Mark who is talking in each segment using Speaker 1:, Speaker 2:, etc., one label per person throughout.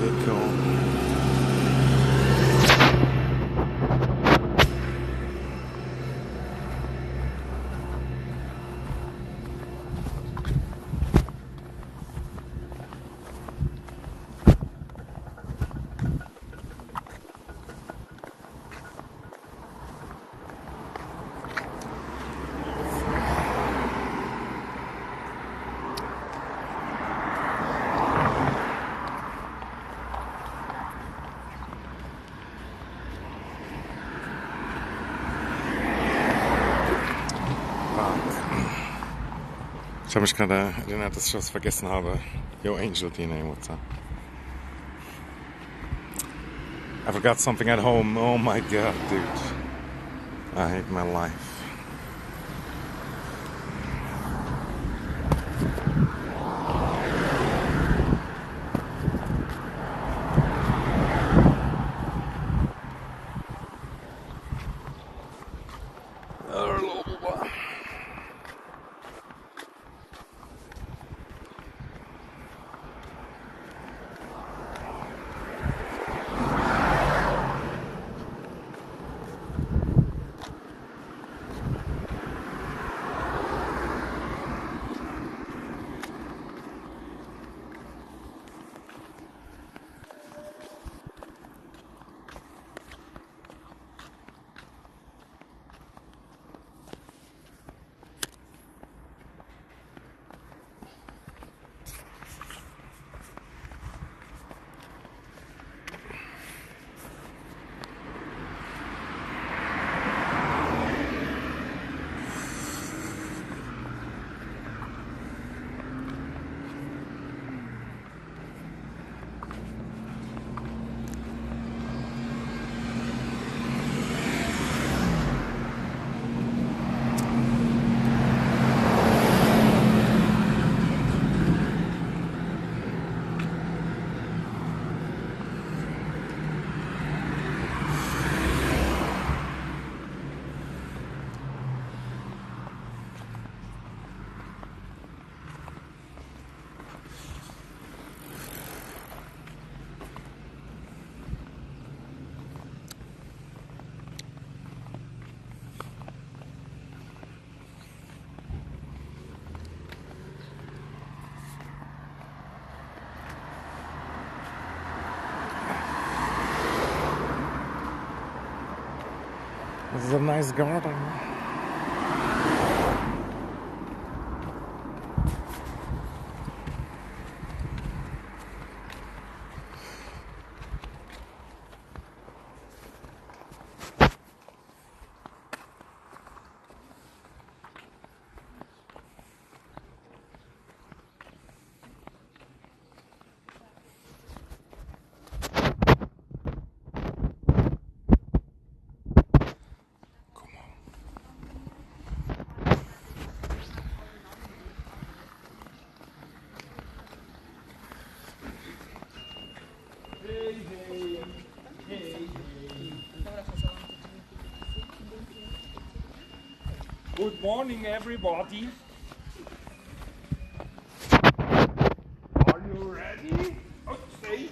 Speaker 1: Okay, cool. Ich habe mich gerade erinnert, dass ich was vergessen habe. Yo, Angel DNA, what's up? I forgot something at home. Oh my god, dude. I hate my life. This is a nice garden.
Speaker 2: Good morning, everybody. Are you ready? Oh, stay.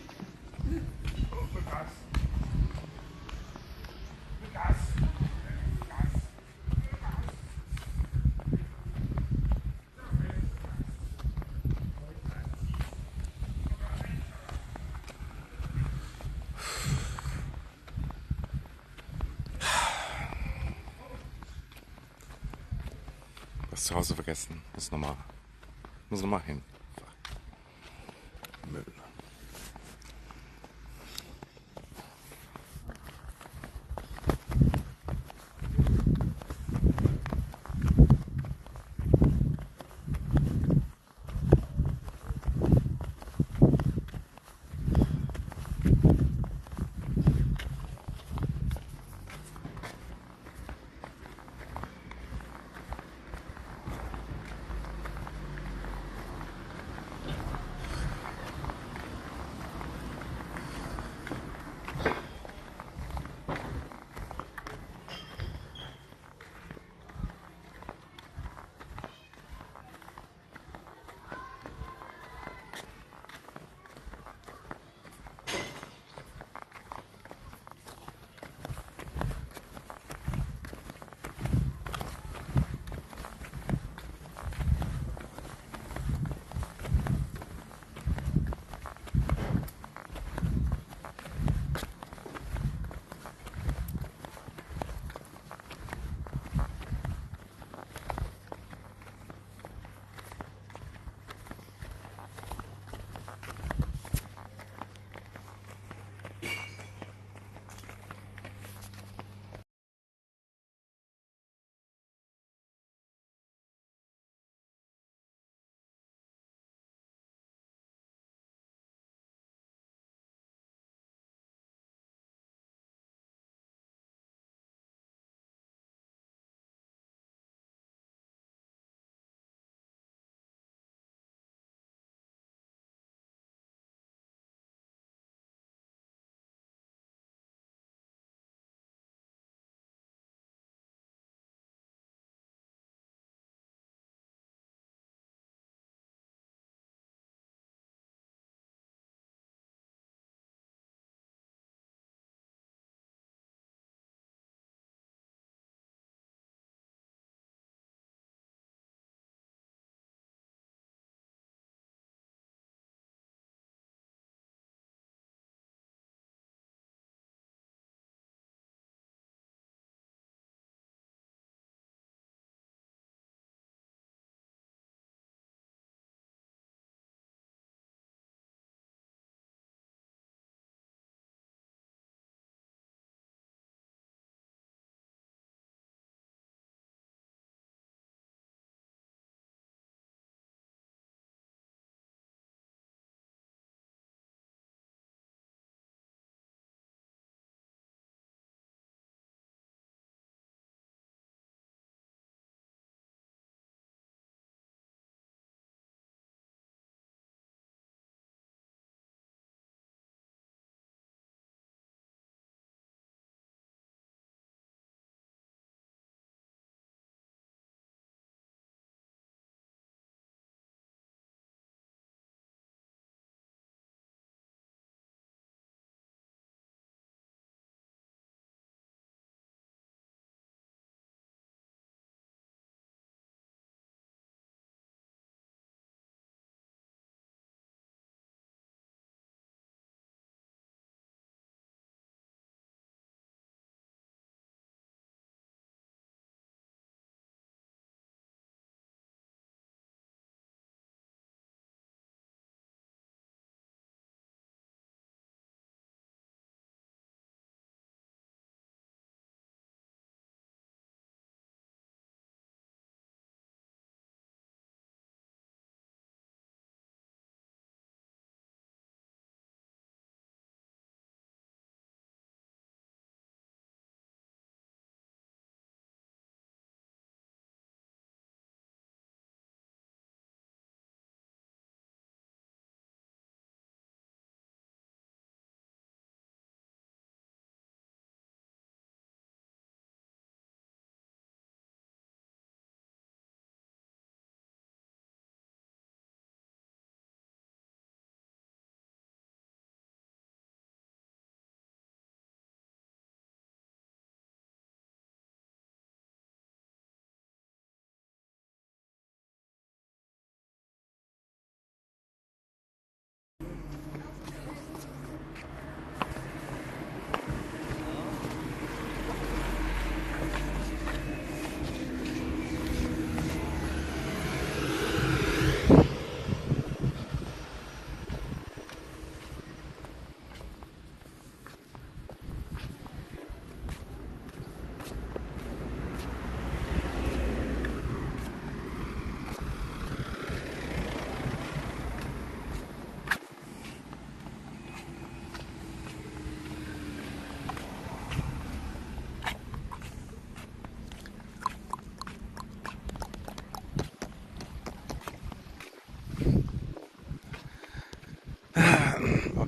Speaker 2: Oh, gas. Gas. Gas.
Speaker 1: Was zu Hause vergessen. Muss nochmal hin. Müll.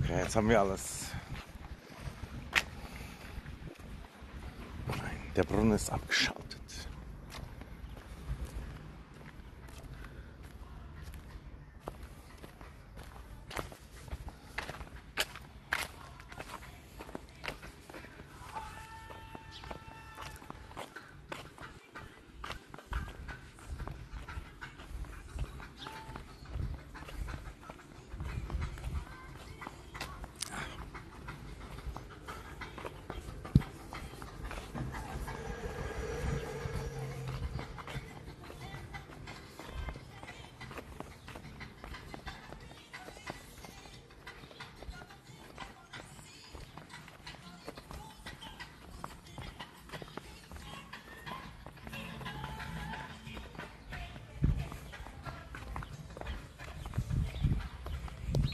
Speaker 1: Ja, jetzt haben wir alles. Nein, der Brunnen ist abgeschaltet.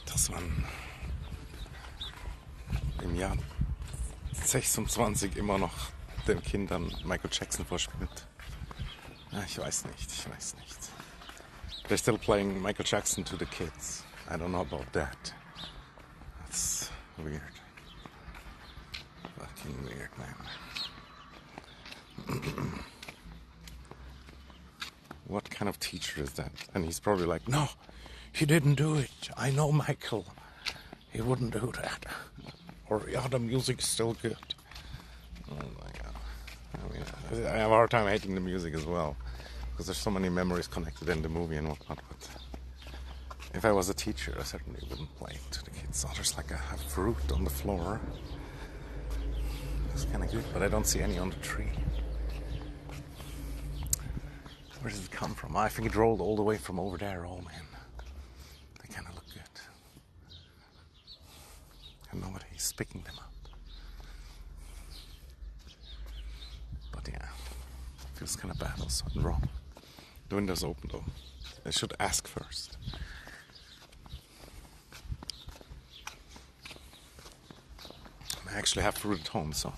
Speaker 1: Dass man im Jahr 26 immer noch den Kindern Michael Jackson vorspielt. Ja, ich weiß nicht. They're still playing Michael Jackson to the kids. I don't know about that. That's weird. Fucking weird, man. What kind of teacher is that? And he's probably like, no, he didn't do it. I know Michael. He wouldn't do that. Or, yeah, the music's still good. Oh my god. I mean, I have a hard time hating the music as well. Because there's so many memories connected in the movie and whatnot. But if I was a teacher, I certainly wouldn't play it to the kids. Oh, there's like a fruit on the floor. It's kind of good, but I don't see any on the tree. Where does it come from? I think it rolled all the way from over there. Oh man, they kind of look good. And nobody's picking them up. But yeah, feels kind of bad also and wrong. The window's open though. I should ask first. I actually have fruit at home, so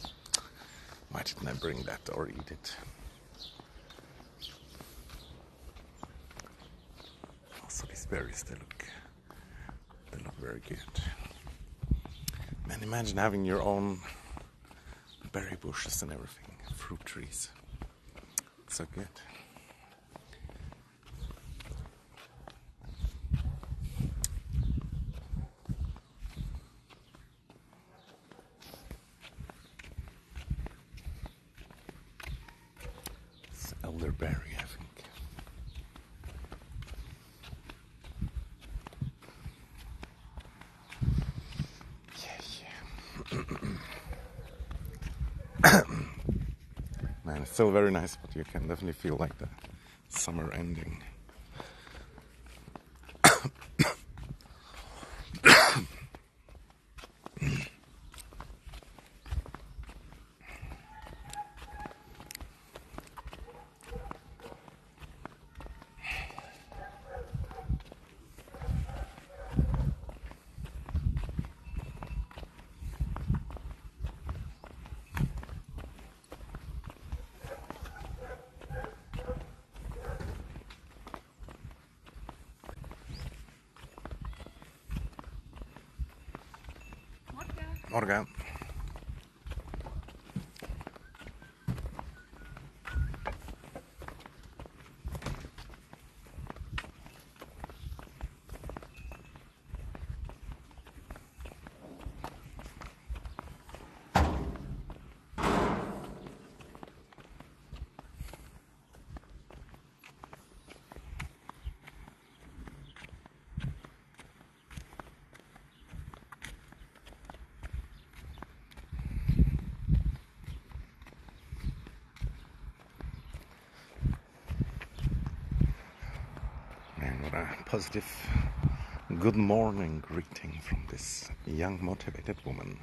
Speaker 1: why didn't I bring that or eat it? Also, these berries, they look very good. Man, imagine having your own berry bushes and everything, fruit trees. It's so good. It's elderberry, I think. Man, it's still very nice, but you can definitely feel like the summer ending. Morgen. Man, what a positive good morning greeting from this young, motivated woman.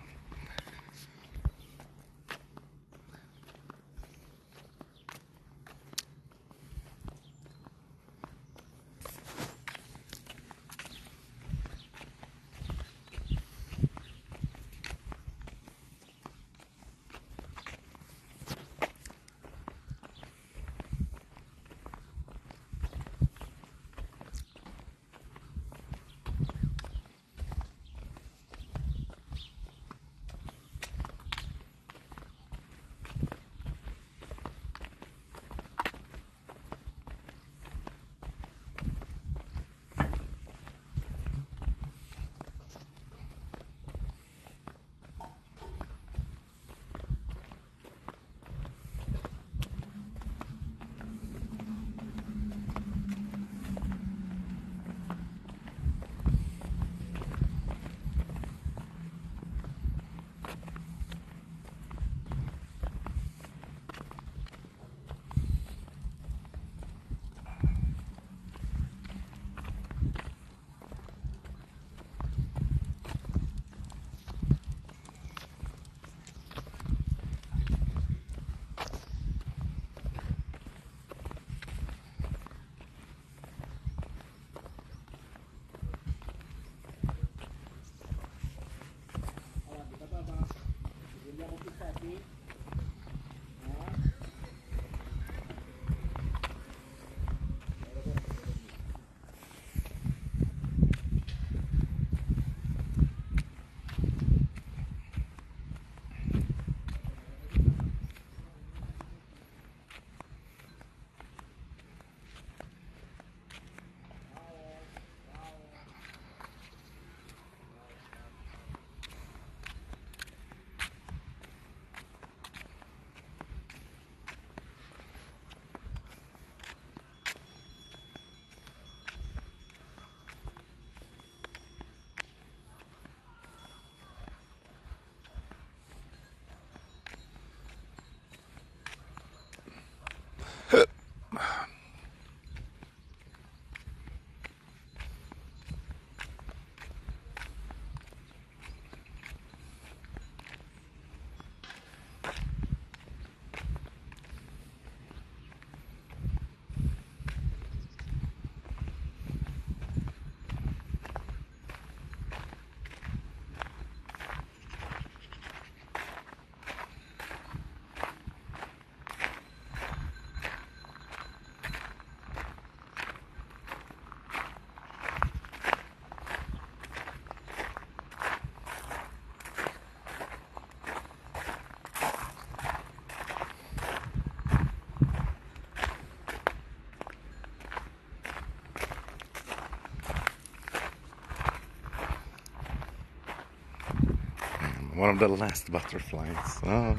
Speaker 1: One of the last butterflies. Oh.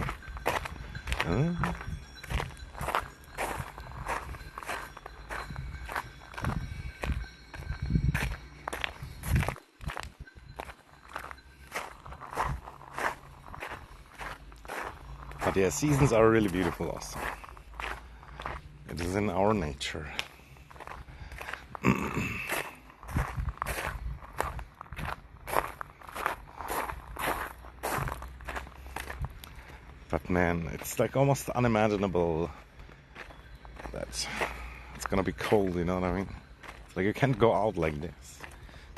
Speaker 1: Oh. But yeah, seasons are really beautiful also. It is in our nature. But man, it's like almost unimaginable that it's gonna be cold, you know what I mean? Like you can't go out like this.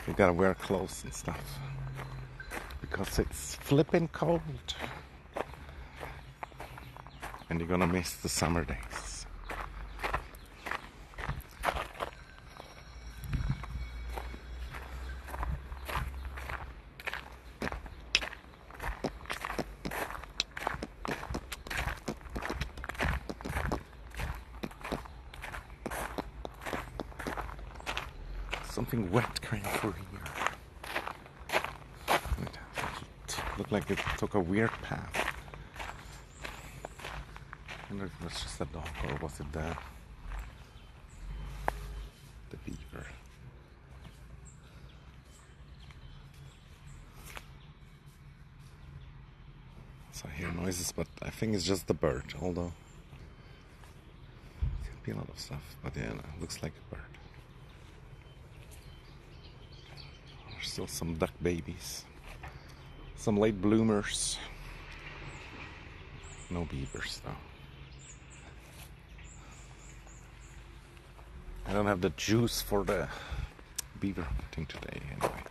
Speaker 1: You gotta wear clothes and stuff. Because it's flipping cold. And you're gonna miss the summer days. Something wet came through here. It looked like it took a weird path. I wonder if it was just a dog or was it the beaver. So I hear noises, but I think it's just the bird, although it could be a lot of stuff. But yeah, no, it looks like a bird. There's still some duck babies. Some late bloomers. No beavers though. I don't have the juice for the beaver hunting today anyway.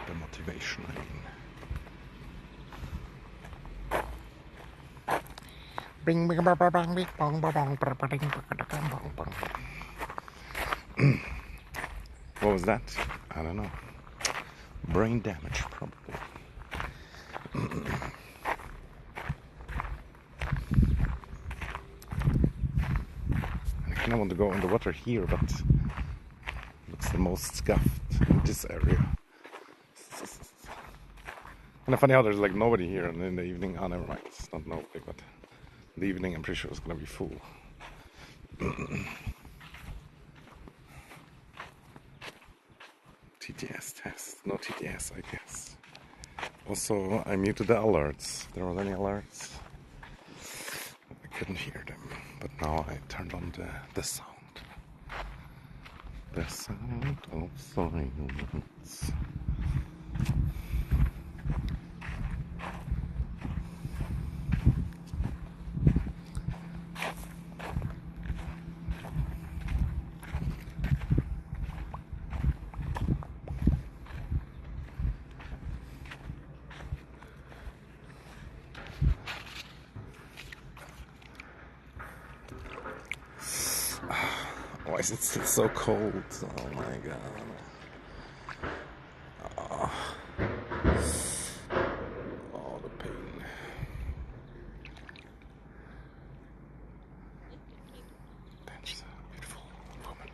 Speaker 1: The motivation, I mean. What was that? I don't know. Brain damage, probably. I kind of want to go in the water here, but it looks the most scuffed in this area. And funny how there's like nobody here, and in the evening, oh never mind, it's not nobody, but in the evening I'm pretty sure it's gonna be full. TTS test, no TTS I guess. Also, I muted the alerts. If there was any alerts, I couldn't hear them. But now I turned on the sound. The sound of silence. Why is it still so cold? Oh my god. Oh, the pain. That's a beautiful woman.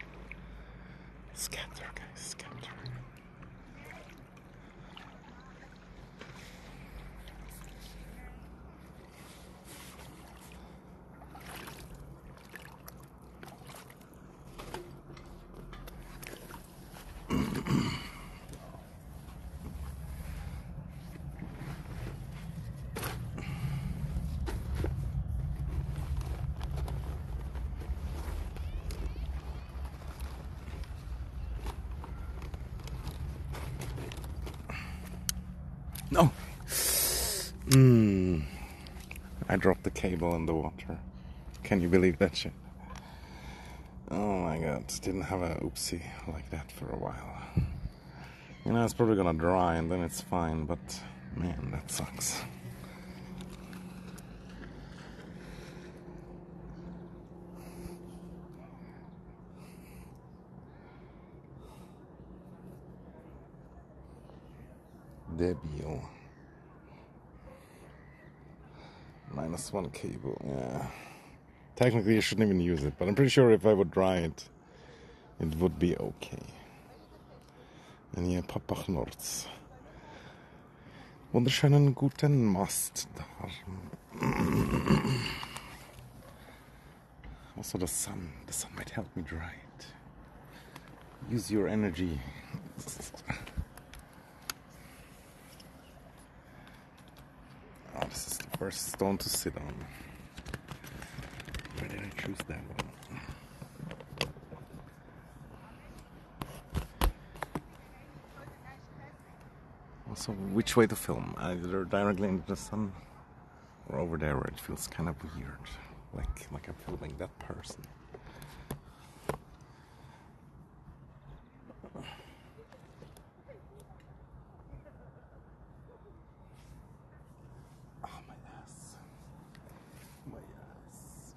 Speaker 1: Scatter, guys, scatter. No. I dropped the cable in the water. Can you believe that shit? Oh my god, didn't have a oopsie like that for a while. You know, it's probably gonna dry and then it's fine, but man, that sucks. Debil. -1 cable, yeah. Technically I shouldn't even use it, but I'm pretty sure if I would dry it, it would be okay. wenn ihr Papa knurrt. Wunderschönen guten Mast. Also the sun might help me dry it. Use your energy. Oh, this is the first stone to sit on. Why did I choose that one? Also, which way to film? Either directly into the sun or over there where it feels kind of weird. Like I'm filming that person. Oh, my ass. My ass.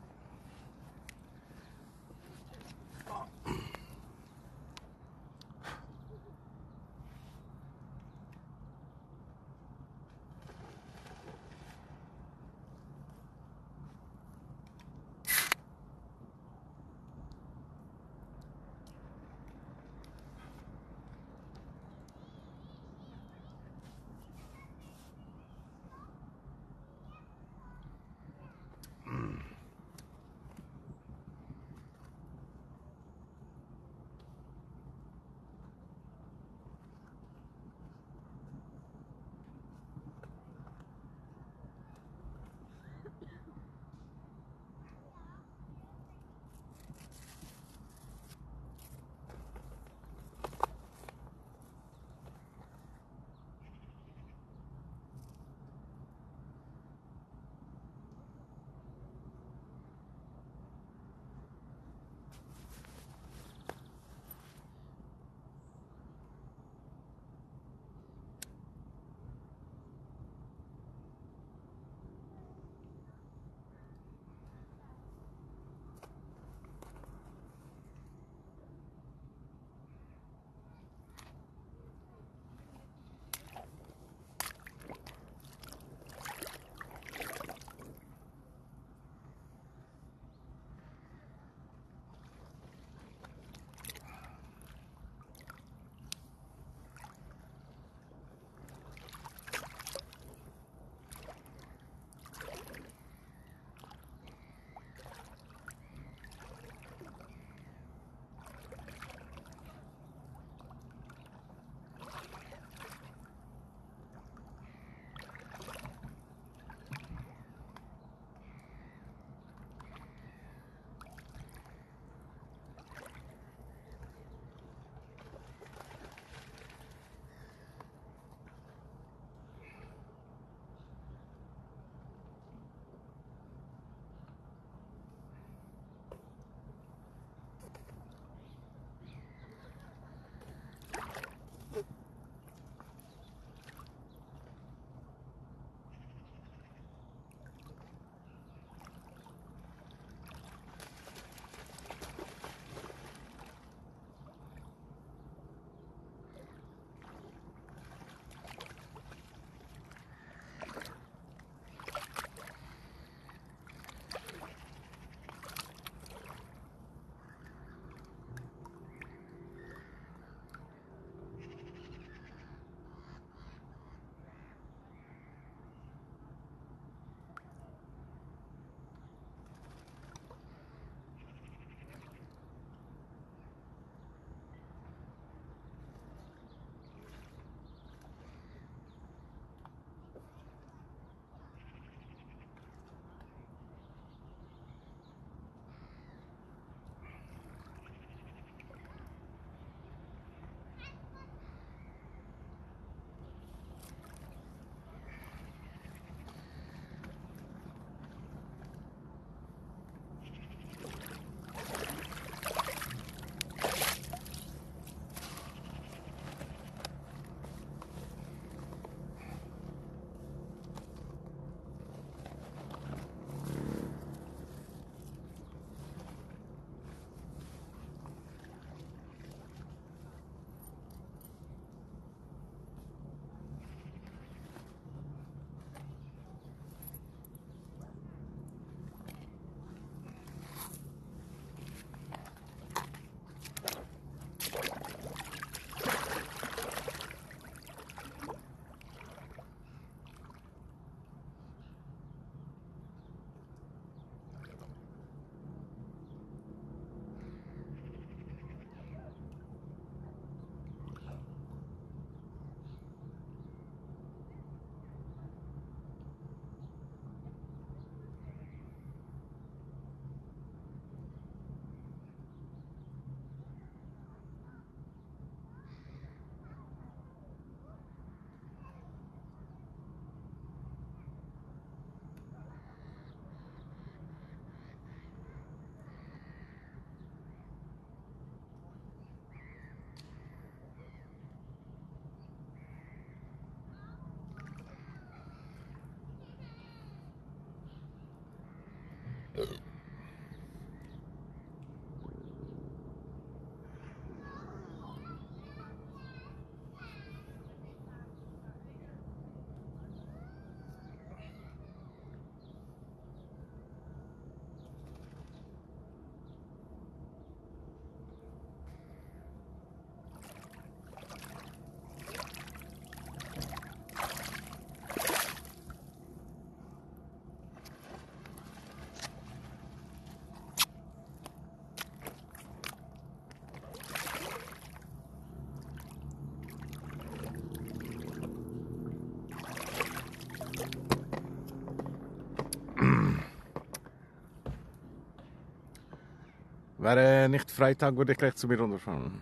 Speaker 1: Wäre nicht Freitag, würde ich gleich zu mir runterfahren.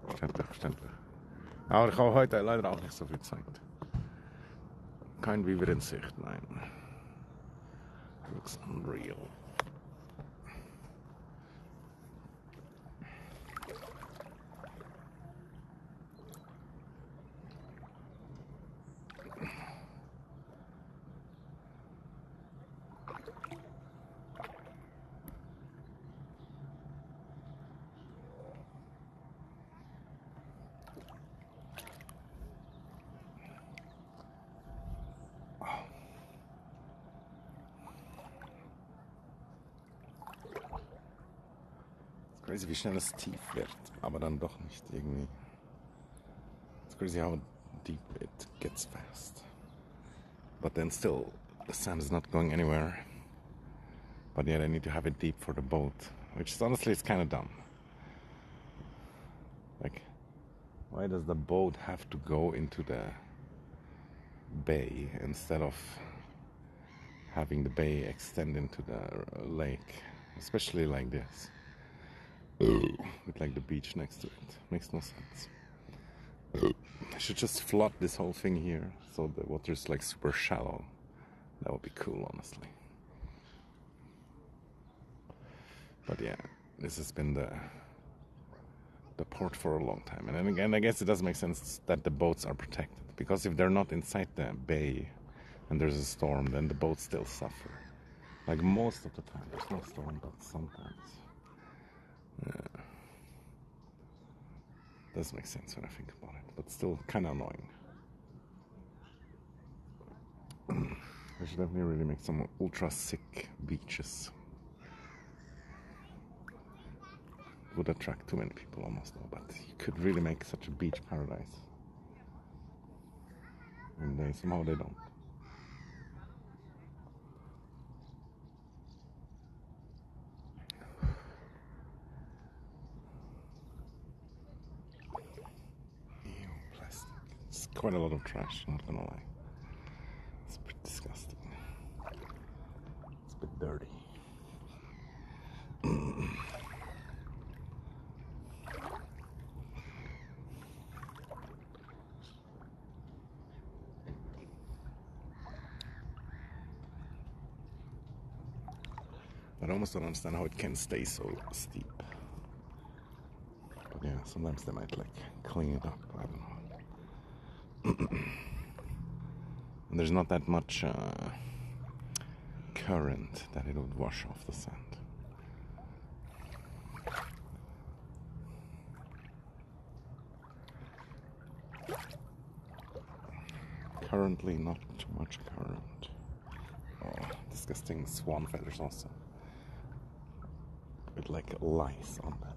Speaker 1: Verständlich, verständlich. Aber ich habe heute leider auch nicht so viel Zeit. Kein Biber in Sicht, nein. Looks unreal. Crazy, wie schnell es tief wird, aber dann doch nicht irgendwie. It's crazy how deep it gets fast. But then still, the sand is not going anywhere. But yet I need to have it deep for the boat, which is honestly it's kind of dumb. Like, why does the boat have to go into the bay instead of having the bay extend into the lake, especially like this? With like the beach next to it. Makes no sense. I should just flood this whole thing here so the water is like super shallow. That would be cool, honestly. But yeah, this has been the port for a long time. And then again, I guess it does make sense that the boats are protected, because if they're not inside the bay and there's a storm, then the boats still suffer. Like most of the time, there's no storm, but sometimes. Yeah. Does make sense when I think about it, but still kind of annoying. I should definitely really make some ultra sick beaches. Would attract too many people almost though, but you could really make such a beach paradise. And somehow they don't. It's quite a lot of trash, not gonna lie. It's pretty disgusting. It's a bit dirty. But I almost don't understand how it can stay so steep. But yeah, sometimes they might like clean it up, I don't know. And there's not that much current that it would wash off the sand. Currently not too much current. Oh, disgusting swan feathers also. With like lice on them.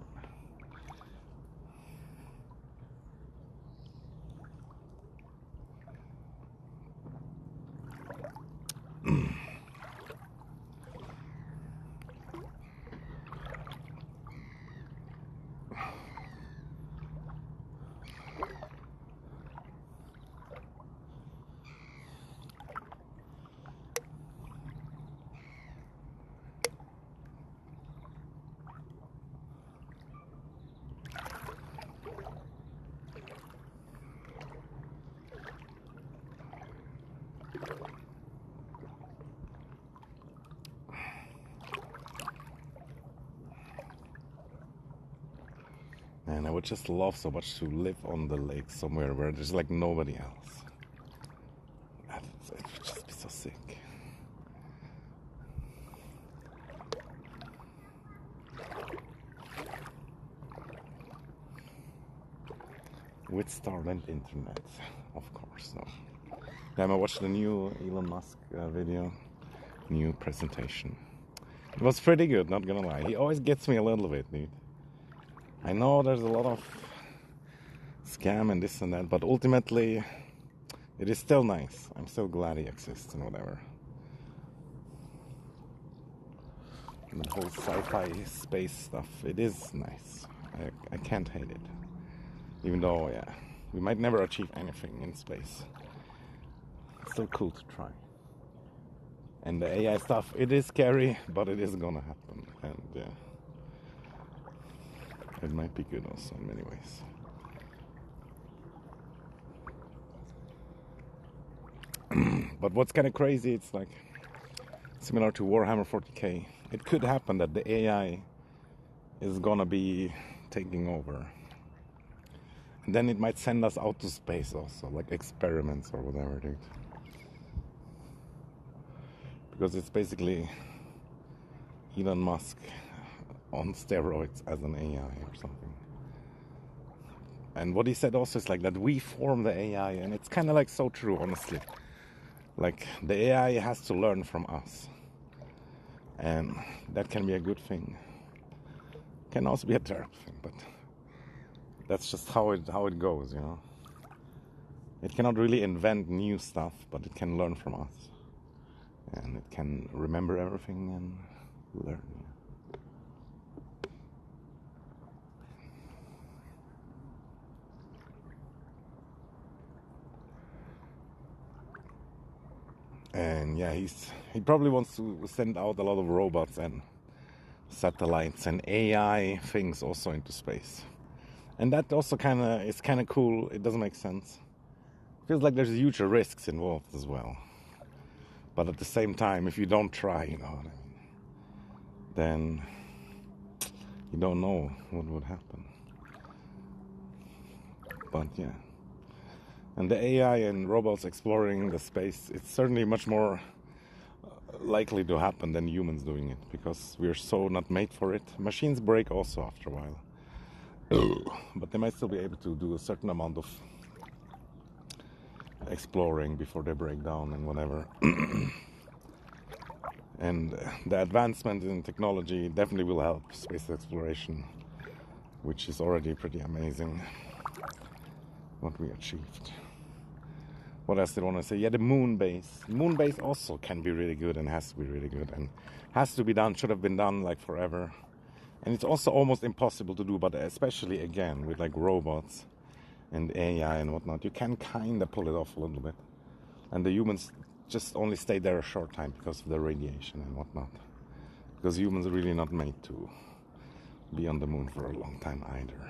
Speaker 1: And I would just love so much to live on the lake somewhere where there's like nobody else. It would just be so sick. With Starlink internet, of course. No. Yeah, I watched the new Elon Musk video, new presentation. It was pretty good, not gonna lie. He always gets me a little bit, dude. I know there's a lot of scam and this and that, but ultimately it is still nice. I'm still glad he exists and whatever. And the whole sci-fi space stuff, it is nice. I can't hate it. Even though, yeah, we might never achieve anything in space. It's still cool to try. And the AI stuff, it is scary, but it is gonna happen. And yeah, It might be good also in many ways. But what's kind of crazy, it's like similar to Warhammer 40k. It could happen that the AI is gonna be taking over. And then it might send us out to space also, like experiments or whatever, dude. Because it's basically Elon Musk on steroids as an AI or something. And what he said also is like that we form the AI, and it's kind of like so true, honestly. Like the AI has to learn from us, and that can be a good thing. Can also be a terrible thing, but that's just how it goes, you know. It cannot really invent new stuff, but it can learn from us, and it can remember everything and learn. And yeah, he probably wants to send out a lot of robots and satellites and AI things also into space. And that also is kind of cool. It doesn't make sense. Feels like there's huge risks involved as well. But at the same time, if you don't try, you know what I mean, then you don't know what would happen. But yeah. And the AI and robots exploring the space, it's certainly much more likely to happen than humans doing it, because we're so not made for it. Machines break also after a while. But they might still be able to do a certain amount of exploring before they break down and whatever. And the advancement in technology definitely will help space exploration, which is already pretty amazing what we achieved. What else did I want to say? Yeah, the moon base. Moon base also can be really good and has to be really good and has to be done, should have been done like forever. And it's also almost impossible to do, but especially again with like robots and AI and whatnot, you can kind of pull it off a little bit. And the humans just only stay there a short time because of the radiation and whatnot. Because humans are really not made to be on the moon for a long time either.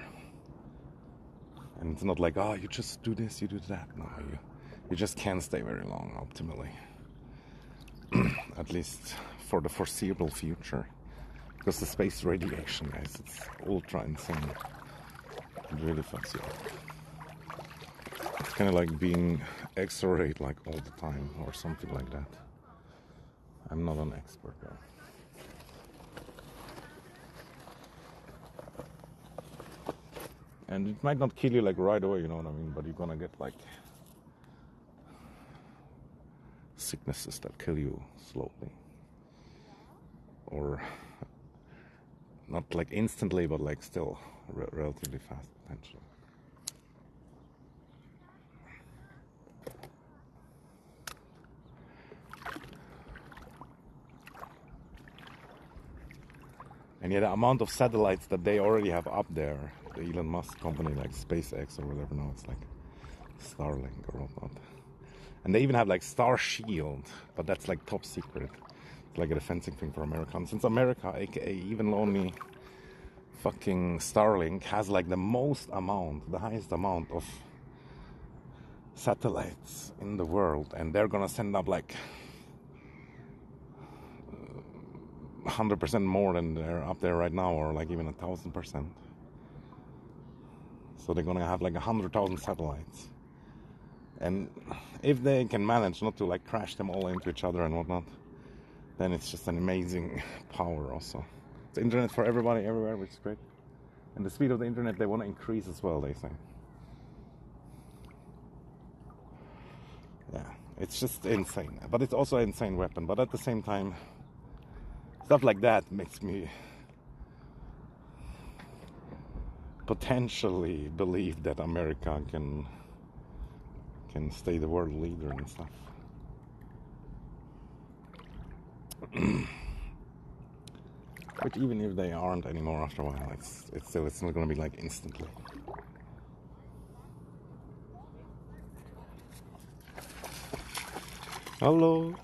Speaker 1: And it's not like, oh, you just do this, you do that. No, you just can't stay very long, optimally. At least for the foreseeable future. Because the space radiation, guys, it's ultra insane. It really fucks you up. It's kind of like being X-rayed like all the time or something like that. I'm not an expert though. And it might not kill you like right away, you know what I mean? But you're gonna get like sicknesses that kill you slowly. Or not like instantly, but like still relatively fast potentially. And yet the amount of satellites that they already have up there, the Elon Musk company like SpaceX or whatever now, it's like Starlink or whatnot. And they even have like Star Shield, but that's like top secret. It's like a defensive thing for America. And since America, aka even only fucking Starlink, has like the highest amount of satellites in the world, and they're gonna send up like 100% more than they're up there right now, or like even 1,000%. So they're gonna have like 100,000 satellites. And if they can manage not to like crash them all into each other and whatnot, then it's just an amazing power also. It's internet for everybody, everywhere, which is great. And the speed of the internet they want to increase as well, they say. Yeah, it's just insane. But it's also an insane weapon. But at the same time, stuff like that makes me potentially believe that America can stay the world leader and stuff. But even if they aren't anymore after a while, it's not going to be like instantly. Hello.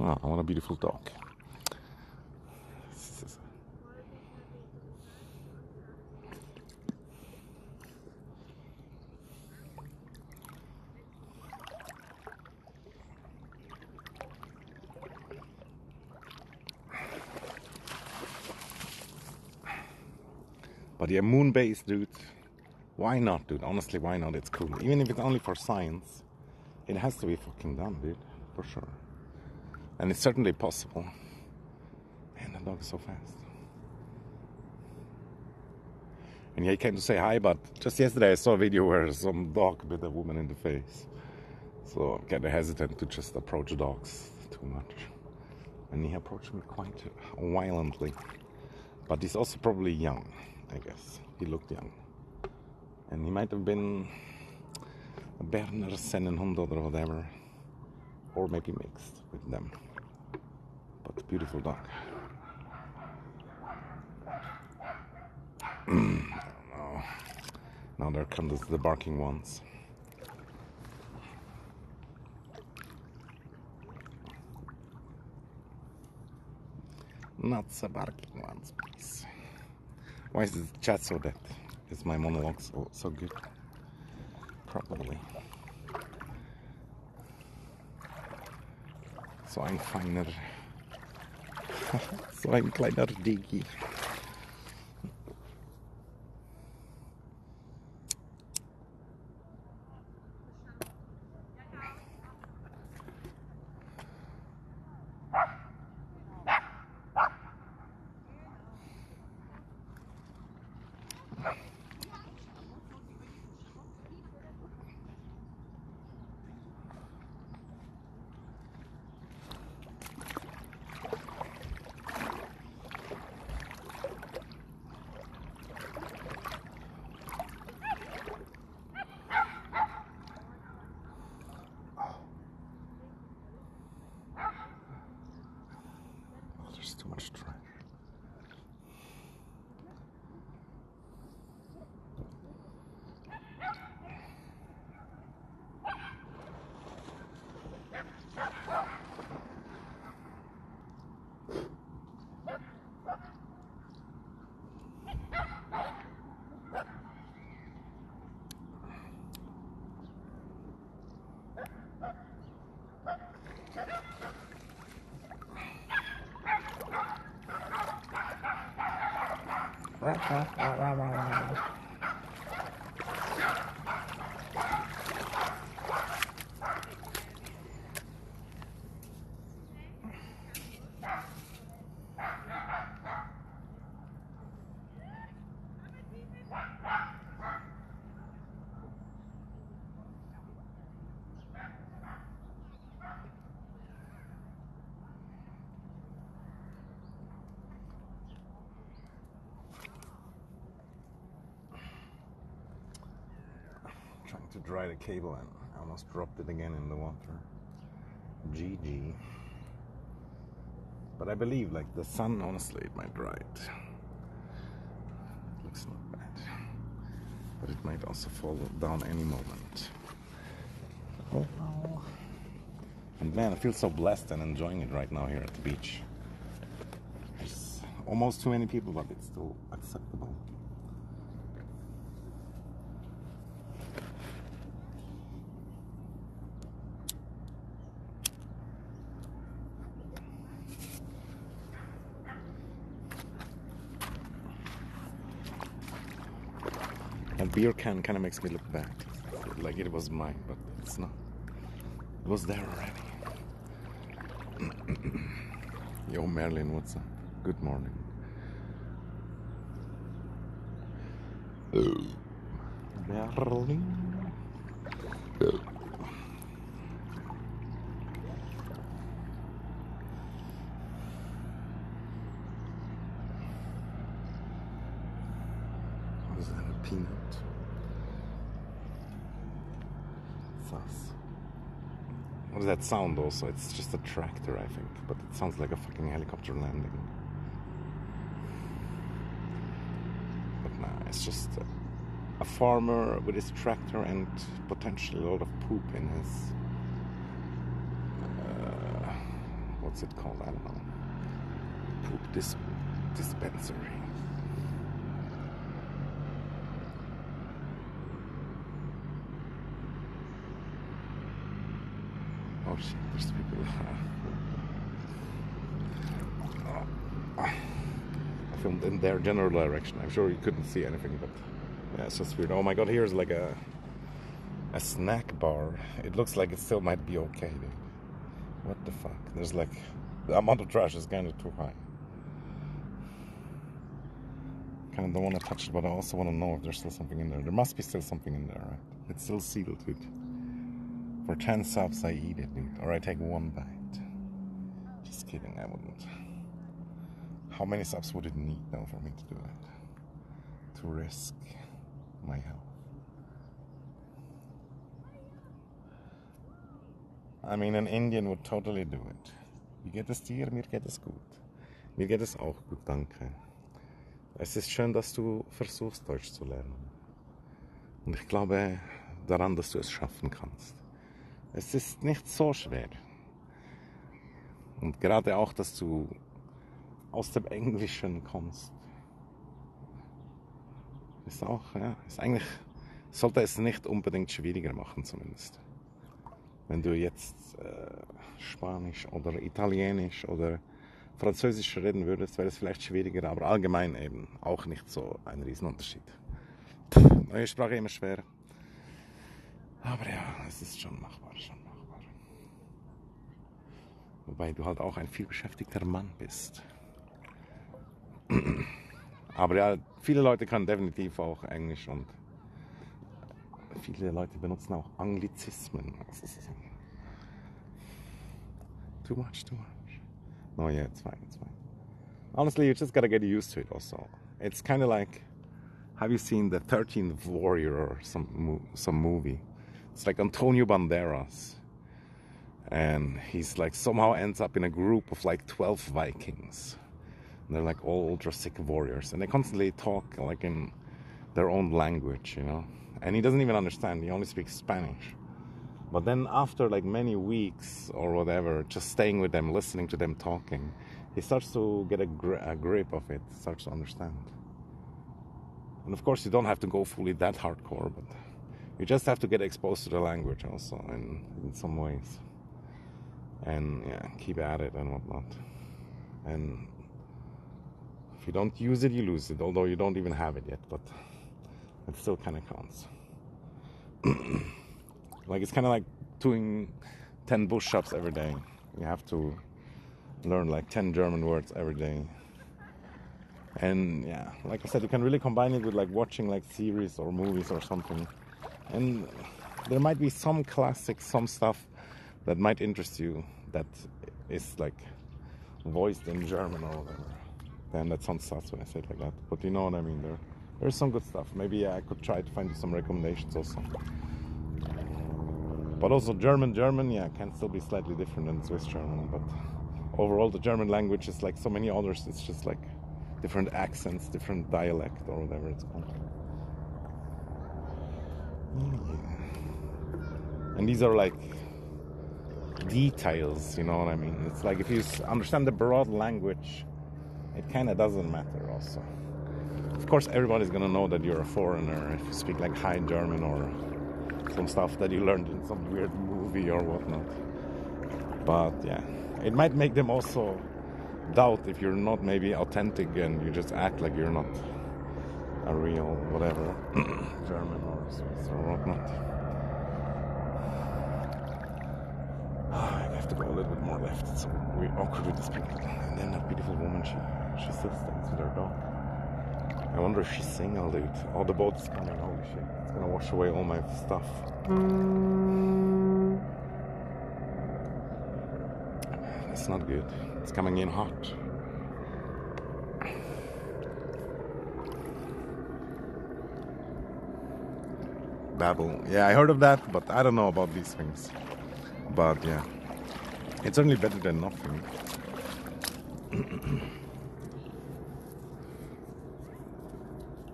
Speaker 1: Oh, what a beautiful dog. But yeah, moon base, dude. Why not, dude? Honestly, why not? It's cool. Even if it's only for science, it has to be fucking done, dude. For sure. And it's certainly possible. Man, the dog is so fast. And yeah, he came to say hi, but just yesterday I saw a video where some dog bit a woman in the face. So I'm kind of hesitant to just approach dogs too much. And he approached me quite violently. But he's also probably young, I guess. He looked young. And he might have been a Berner Sennenhund or whatever. Or maybe mixed with them. But beautiful dog. I don't know. Now there comes the barking ones. Not the barking ones, please. Why is the chat so dead? Is my monologue so good? Probably. So ein feiner. So ein kleiner Digi. There's too much trash. Trying to dry the cable and I almost dropped it again in the water. GG. But I believe, like, the sun, honestly, it might dry it. Looks not bad. But it might also fall down any moment. Oh. And man, I feel so blessed and enjoying it right now here at the beach. There's almost too many people, but it's still acceptable. And beer can kind of makes me look bad, like it was mine, but it's not. It was there already. Yo, Merlin, what's up? Good morning. Merlin. What is that, a peanut? Sus. What is that sound also? It's just a tractor, I think, but it sounds like a fucking helicopter landing. But nah, it's just a farmer with his tractor and potentially a lot of poop in his what's it called? I don't know. Poop dispensary. Oh shit, there's people. I filmed in their general direction. I'm sure you couldn't see anything, but yeah, it's just weird. Oh my god, here's like a snack bar. It looks like it still might be okay, dude. What the fuck? There's like, the amount of trash is kind of too high. Kind of don't want to touch it, but I also want to know if there's still something in there. There must be still something in there, right? It's still sealed, dude. For 10 subs, I eat it, dude. Or I take one bite. Just kidding, I wouldn't. How many subs would it need, though, for me to do that? To risk my health. I mean, an Indian would totally do it. Wie geht es dir? Mir geht es gut. Mir geht es auch gut, danke. Es ist schön, dass du versuchst, Deutsch zu lernen. Und ich glaube daran, dass du es schaffen kannst. Es ist nicht so schwer. Und gerade auch, dass du aus dem Englischen kommst. Ist auch, ja, ist eigentlich, sollte es nicht unbedingt schwieriger machen, zumindest. Wenn du jetzt Spanisch oder Italienisch oder Französisch reden würdest, wäre es vielleicht schwieriger, aber allgemein eben auch nicht so ein Riesenunterschied. Neue Sprache immer schwer. Aber ja, es ist schon machbar, Wobei du halt auch ein vielbeschäftigter Mann bist. Aber ja, viele Leute können definitiv auch Englisch und viele Leute benutzen auch Anglizismen. Too much. No, yeah, it's fine. Honestly, you just gotta get used to it also. It's kind of like, have you seen the 13th Warrior or some movie? It's like Antonio Banderas. And he's like somehow ends up in a group of like 12 Vikings. And they're like all ultra sick warriors. And they constantly talk like in their own language, you know? And he doesn't even understand. He only speaks Spanish. But then after like many weeks or whatever, just staying with them, listening to them talking, he starts to get a grip of it, starts to understand. And of course, you don't have to go fully that hardcore, but you just have to get exposed to the language also in some ways. And yeah, keep at it and whatnot. And if you don't use it, you lose it, although you don't even have it yet, but it still kind of counts. Like, it's kind of like doing 10 push-ups every day. You have to learn like 10 German words every day. And yeah, like I said, you can really combine it with like watching like series or movies or something. And there might be some classics, some stuff that might interest you that is like voiced in German or whatever. Then that sounds sus when I say it like that. But you know what I mean, there's some good stuff. Maybe I could try to find you some recommendations also. But also German, yeah, can still be slightly different than Swiss German. But overall, the German language is like so many others. It's just like different accents, different dialect, or whatever it's called. Yeah. And these are like details, you know what I mean? It's like if you understand the broad language, it kind of doesn't matter also. Of course, everybody's gonna know that you're a foreigner if you speak like High German or some stuff that you learned in some weird movie or whatnot. But yeah, it might make them also doubt if you're not maybe authentic and you just act like you're not a real whatever German or Swiss or whatnot. I have to go a little bit more left. It's so weird, awkward with these people. And then that beautiful woman, she still stands with her dog. I wonder if she's single, dude. Oh, the boat is coming. Holy shit. It's gonna wash away all my stuff. It's not good. It's coming in hot. Babel. Yeah, I heard of that, but I don't know about these things. But yeah, it's certainly better than nothing.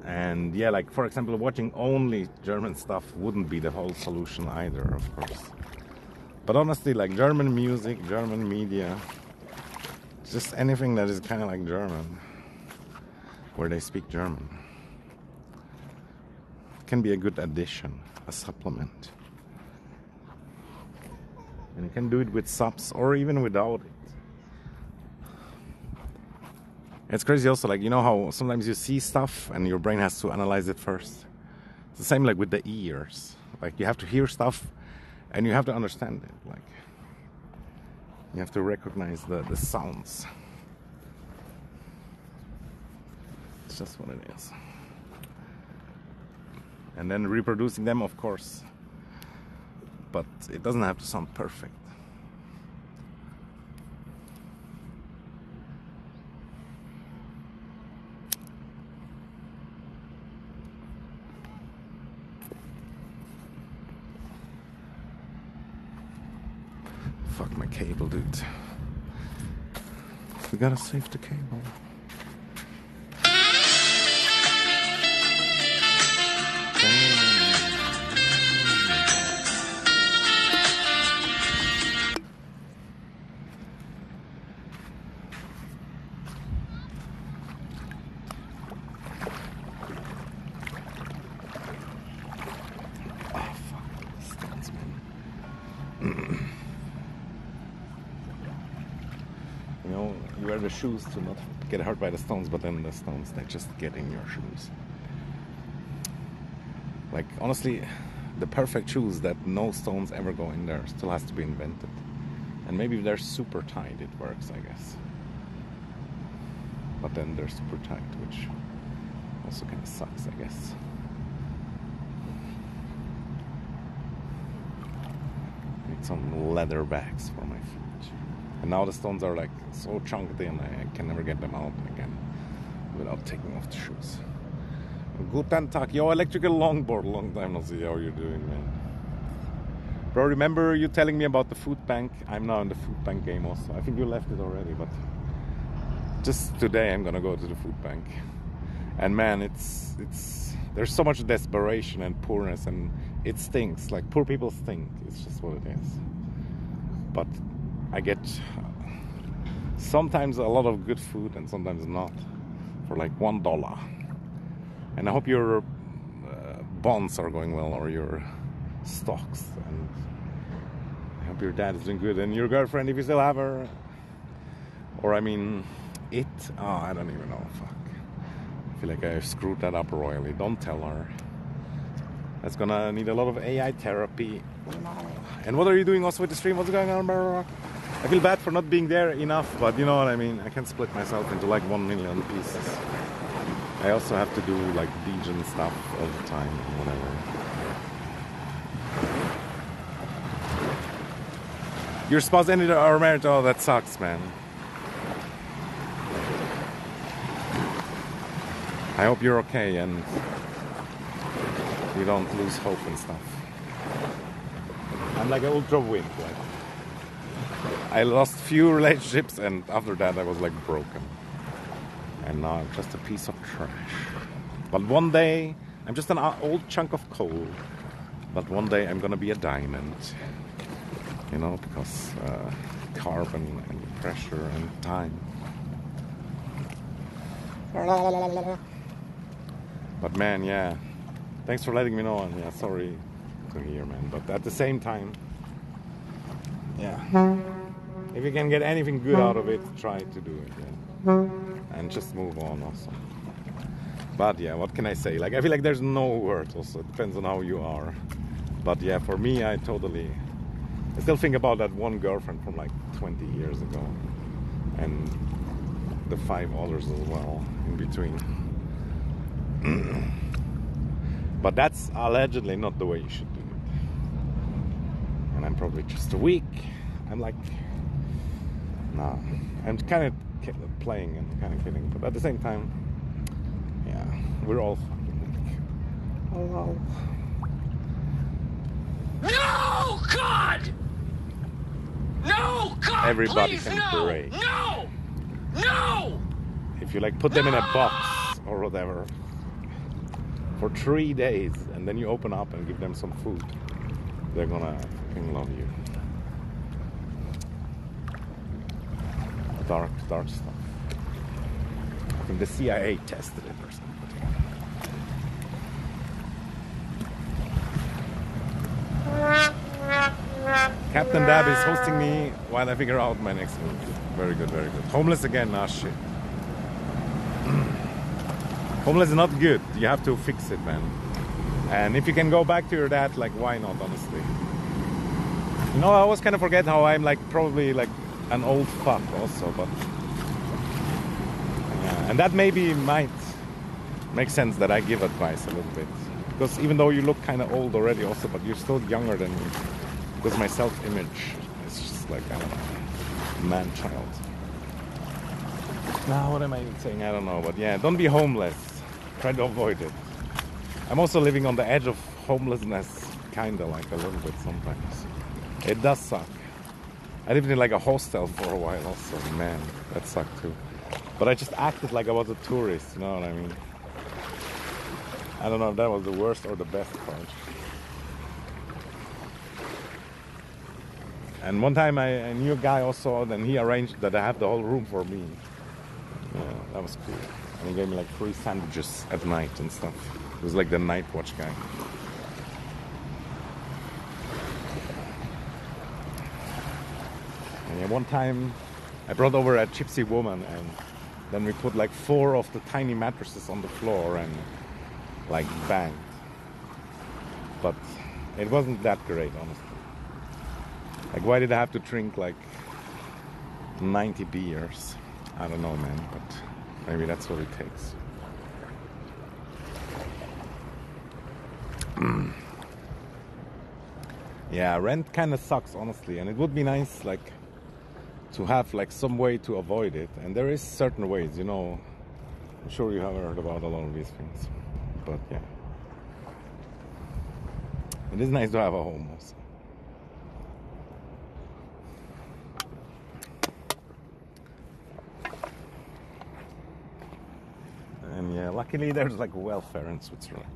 Speaker 1: And yeah, like for example, watching only German stuff wouldn't be the whole solution either, of course. But honestly, like German music, German media, just anything that is kind of like German, where they speak German, can be a good addition, a supplement. And you can do it with subs or even without it. It's crazy also, like, you know how sometimes you see stuff and your brain has to analyze it first. It's the same like with the ears. Like, you have to hear stuff and you have to understand it. Like, you have to recognize the sounds. It's just what it is. And then reproducing them, of course. But it doesn't have to sound perfect. Fuck my cable, dude. We gotta save the cable. You know, you wear the shoes to not get hurt by the stones, but then the stones, they just get in your shoes. Like, honestly, the perfect shoes that no stones ever go in there still has to be invented. And maybe if they're super tight, it works, I guess. But then they're super tight, which also kind of sucks, I guess. Need some leather bags for my feet. And now the stones are like so chunky and I can never get them out again without taking off the shoes. Guten Tag, yo, electrical longboard, long time no see. How you doing, man? Bro, remember you telling me about the food bank? I'm now in the food bank game also. I think you left it already, but just today I'm gonna go to the food bank. And man, it's there's so much desperation and poorness, and it stinks. Like, poor people stink. It's just what it is. But I get sometimes a lot of good food and sometimes not for like $1. And I hope your bonds are going well, or your stocks, and I hope your dad is doing good, and your girlfriend, if you still have her, or I mean it, I don't even know. Fuck, I feel like I screwed that up royally. Don't tell her. That's gonna need a lot of AI therapy. And what are you doing also with the stream? What's going on, bro? I feel bad for not being there enough, but you know what I mean. I can split myself into like 1 million pieces. I also have to do like Degen stuff all the time, whatever. Your spouse ended our marriage. Oh, that sucks, man. I hope you're okay and you don't lose hope and stuff. I'm like an ultra wimp. Like, I lost few relationships, and after that I was like broken. And now I'm just a piece of trash. But one day, I'm just an old chunk of coal. But one day I'm gonna be a diamond. You know, because carbon and pressure and time. But man, yeah. Thanks for letting me know. And yeah, sorry to hear, man. But at the same time, yeah. If you can get anything good out of it, try to do it. Yeah. And just move on also. But yeah, what can I say? Like, I feel like there's no words also. It depends on how you are. But yeah, for me, I still think about that one girlfriend from like 20 years ago. And the 5 others as well in between. But that's allegedly not the way you should do it. And I'm probably just weak. I'm like, nah. I'm kind of playing and kind of kidding, but at the same time, yeah, we're all fucking like, oh,
Speaker 3: No, God! No, God!
Speaker 1: everybody
Speaker 3: please,
Speaker 1: can
Speaker 3: no!
Speaker 1: pray.
Speaker 3: No! No!
Speaker 1: If you like put them in a box or whatever for 3 days, and then you open up and give them some food, they're gonna fucking love you. dark stuff. I think the CIA tested it or something. Captain Dab is hosting me while I figure out my next move. Very good, very good. Homeless again, ah shit. Homeless is not good. You have to fix it, man. And if you can go back to your dad, like, why not, honestly? You know, I always kind of forget how I'm like probably like an old fuck also, but yeah. And that maybe might make sense that I give advice a little bit. Because even though you look kind of old already also, but you're still younger than me. Because my self-image is just like, I don't know, man-child. Now, what am I saying? I don't know, but yeah, don't be homeless. Try to avoid it. I'm also living on the edge of homelessness, kinda like a little bit sometimes. It does suck. I lived in like a hostel for a while also, man, that sucked too. But I just acted like I was a tourist, you know what I mean? I don't know if that was the worst or the best part. And one time I knew a guy also, and he arranged that I have the whole room for me. Yeah, that was cool. And he gave me like free sandwiches at night and stuff. He was like the night watch guy. And yeah, one time I brought over a gypsy woman, and then we put like 4 of the tiny mattresses on the floor and like banged. But it wasn't that great, honestly. Like, why did I have to drink like 90 beers? I don't know, man, but maybe that's what it takes. Yeah, rent kind of sucks, honestly, and it would be nice, like, to have like some way to avoid it. And there is certain ways, you know. I'm sure you have heard about a lot of these things, but yeah, it is nice to have a home also. And yeah, luckily there's like welfare in Switzerland.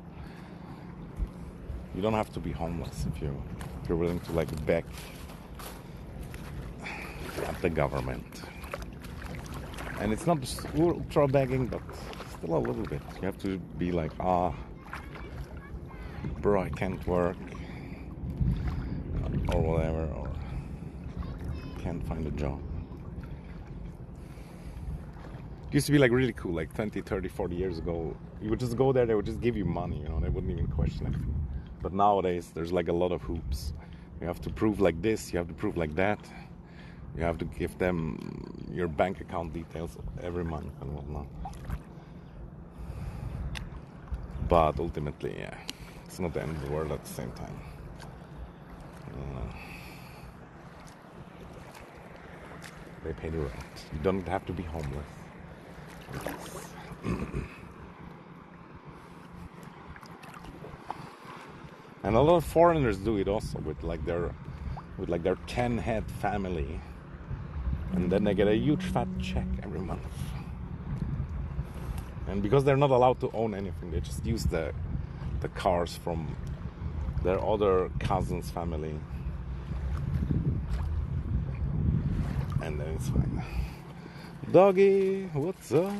Speaker 1: You don't have to be homeless if you're willing to like beg at the government. And it's not just ultra begging, but still a little bit. You have to be like, bro, I can't work, or whatever, or can't find a job. It used to be like really cool, like 20, 30, 40 years ago. You would just go there, they would just give you money, you know, they wouldn't even question anything. But nowadays, there's like a lot of hoops. You have to prove like this, you have to prove like that. You have to give them your bank account details every month and whatnot. But ultimately, yeah, it's not the end of the world at the same time. They pay the rent. You don't have to be homeless. And a lot of foreigners do it also with their 10-head family, and then they get a huge fat check every month. And because they're not allowed to own anything, they just use the cars from their other cousin's family, and then it's fine. Doggy, what's up?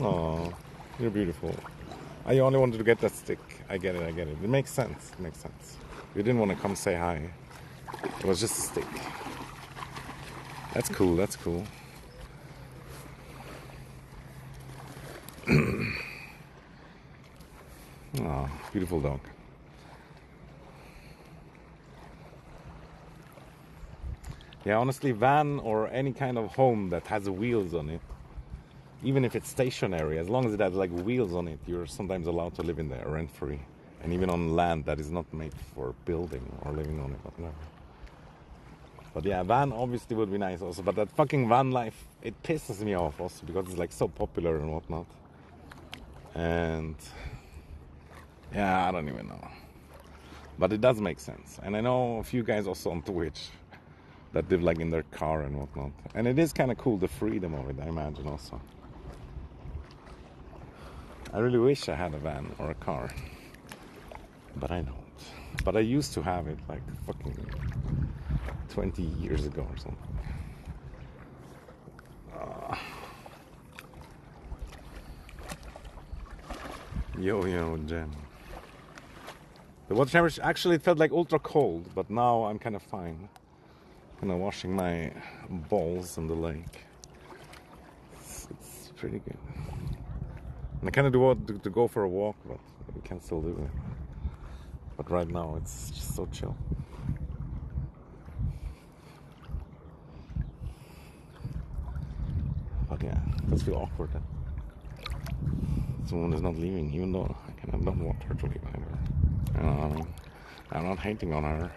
Speaker 1: Oh, you're beautiful. I only wanted to get that stick. I get it. It makes sense. You didn't want to come say hi. It was just a stick. That's cool. Oh, beautiful dog. Yeah, honestly, van or any kind of home that has wheels on it, even if it's stationary, as long as it has like wheels on it, you're sometimes allowed to live in there rent-free. And even on land that is not made for building or living on it, whatever. But yeah, van obviously would be nice also. But that fucking van life, it pisses me off also because it's like so popular and whatnot. And yeah, I don't even know. But it does make sense. And I know a few guys also on Twitch that live like in their car and whatnot. And it is kind of cool, the freedom of it, I imagine also. I really wish I had a van or a car, but I don't. But I used to have it like fucking 20 years ago or something. Yo Jam. The water temperature actually it felt like ultra cold, but now I'm kind of fine. Kind of washing my balls in the lake. It's pretty good. And I kind of do want to go for a walk, but we can still do it. But right now it's just so chill. But yeah, it does feel awkward that someone is not leaving, even though I kind of don't want her to leave either. I'm not hating on her.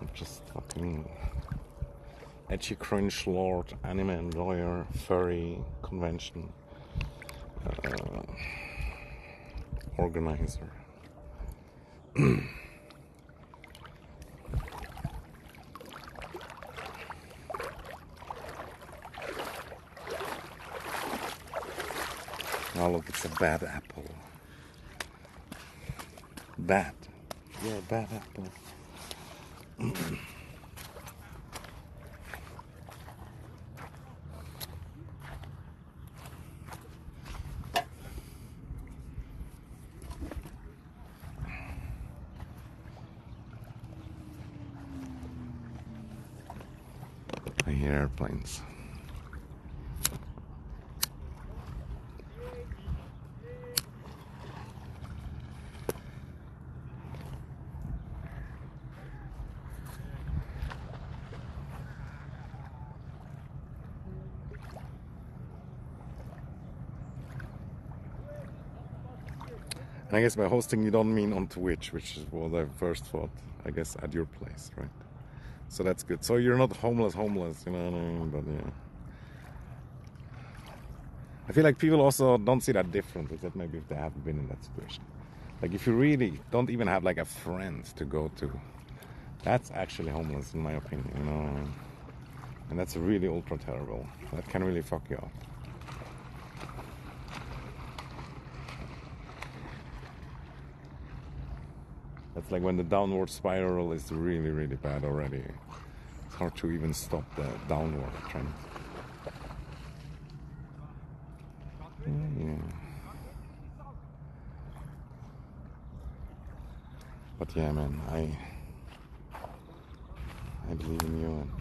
Speaker 1: I'm just fucking etchy cringe lord, anime enjoyer, furry convention organizer. Oh look, it's a bad apple. Bad. You're a bad apple. I hear airplanes. And I guess by hosting you don't mean on Twitch, which is what I first thought, I guess, at your place, right? So that's good. So you're not homeless, you know what I mean? But yeah. I feel like people also don't see that different, except maybe if they haven't been in that situation. Like if you really don't even have like a friend to go to, that's actually homeless in my opinion, you know? And that's really ultra terrible. That can really fuck you up. That's like when the downward spiral is really, really bad already. It's hard to even stop the downward trend. Yeah. But yeah, man, I believe in you, and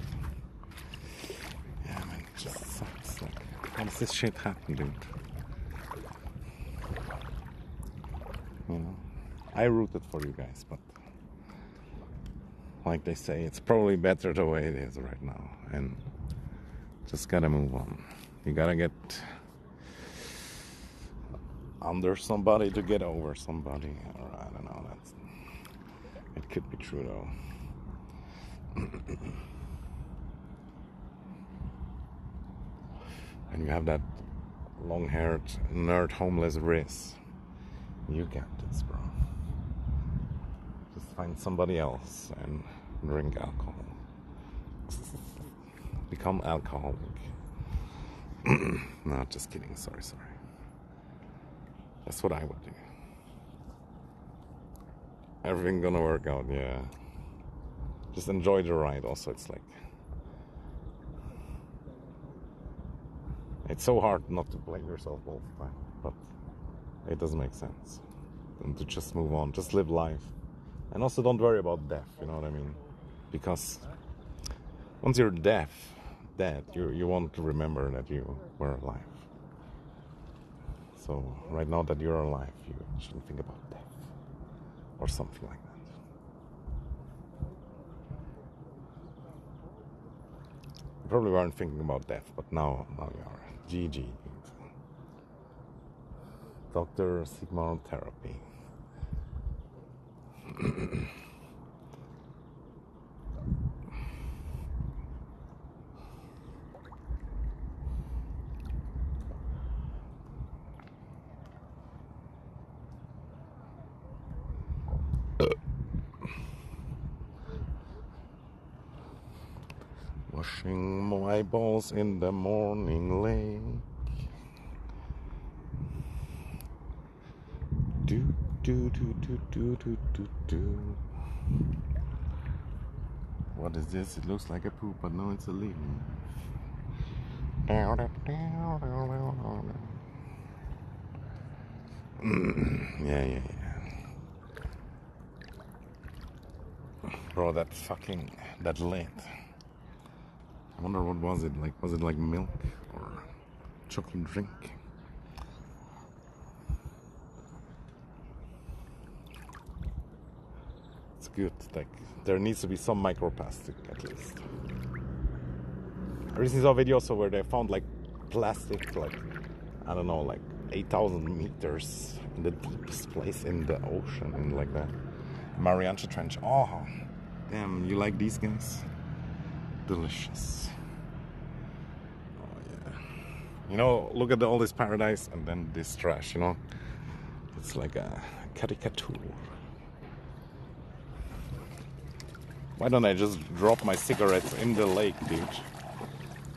Speaker 1: yeah, man, it just sucks. Like, how does this shit happen, dude? You know, I rooted for you guys, but like they say, it's probably better the way it is right now, and just gotta move on. You gotta get under somebody to get over somebody, or I don't know. It could be true though. And you have that long-haired nerd homeless Riz. You got this, bro. Just find somebody else and drink alcohol. Become alcoholic. No, just kidding. Sorry. That's what I would do. Everything gonna work out, yeah. Just enjoy the ride also. It's like, it's so hard not to blame yourself all the time, but it doesn't make sense. And to just move on, just live life. And also don't worry about death, you know what I mean? Because once you're dead, you won't remember that you were alive. So right now that you're alive, you shouldn't think about death or something like that. You probably weren't thinking about death, but now you are. GG. Dr. Sigmar Therapy. Washing my balls in the morning lake. Do. What is this? It looks like a poop, but no, it's a leaf. Yeah. Bro, that lid. I wonder what was it like? Was it like milk or chocolate drink? It's good. Like there needs to be some microplastic at least. I recently saw a video also where they found like plastic, like I don't know, like 8,000 meters in the deepest place in the ocean, in like the Mariana Trench. Oh, damn! You like these guys? Delicious. Oh yeah. You know, look at all this paradise and then this trash. You know, it's like a caricature. Why don't I just drop my cigarettes in the lake, dude?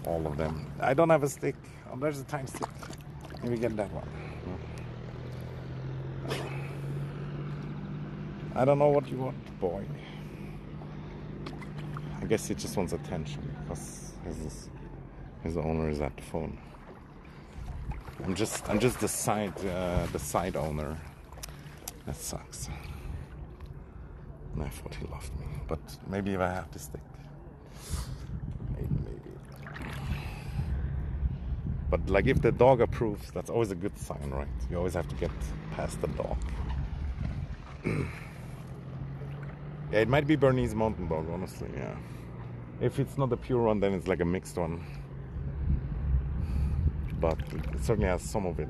Speaker 1: All of them. I don't have a stick. Oh, there's a time stick. Maybe get that one. I don't know what you want, boy. I guess he just wants attention because his owner is at the phone. I'm just the side owner. That sucks. And I thought he loved me, but maybe if I have the stick, maybe. But like if the dog approves, that's always a good sign, right? You always have to get past the dog. Yeah, it might be Bernese Mountain Dog, honestly, yeah. If it's not a pure one, then it's like a mixed one. But it certainly has some of it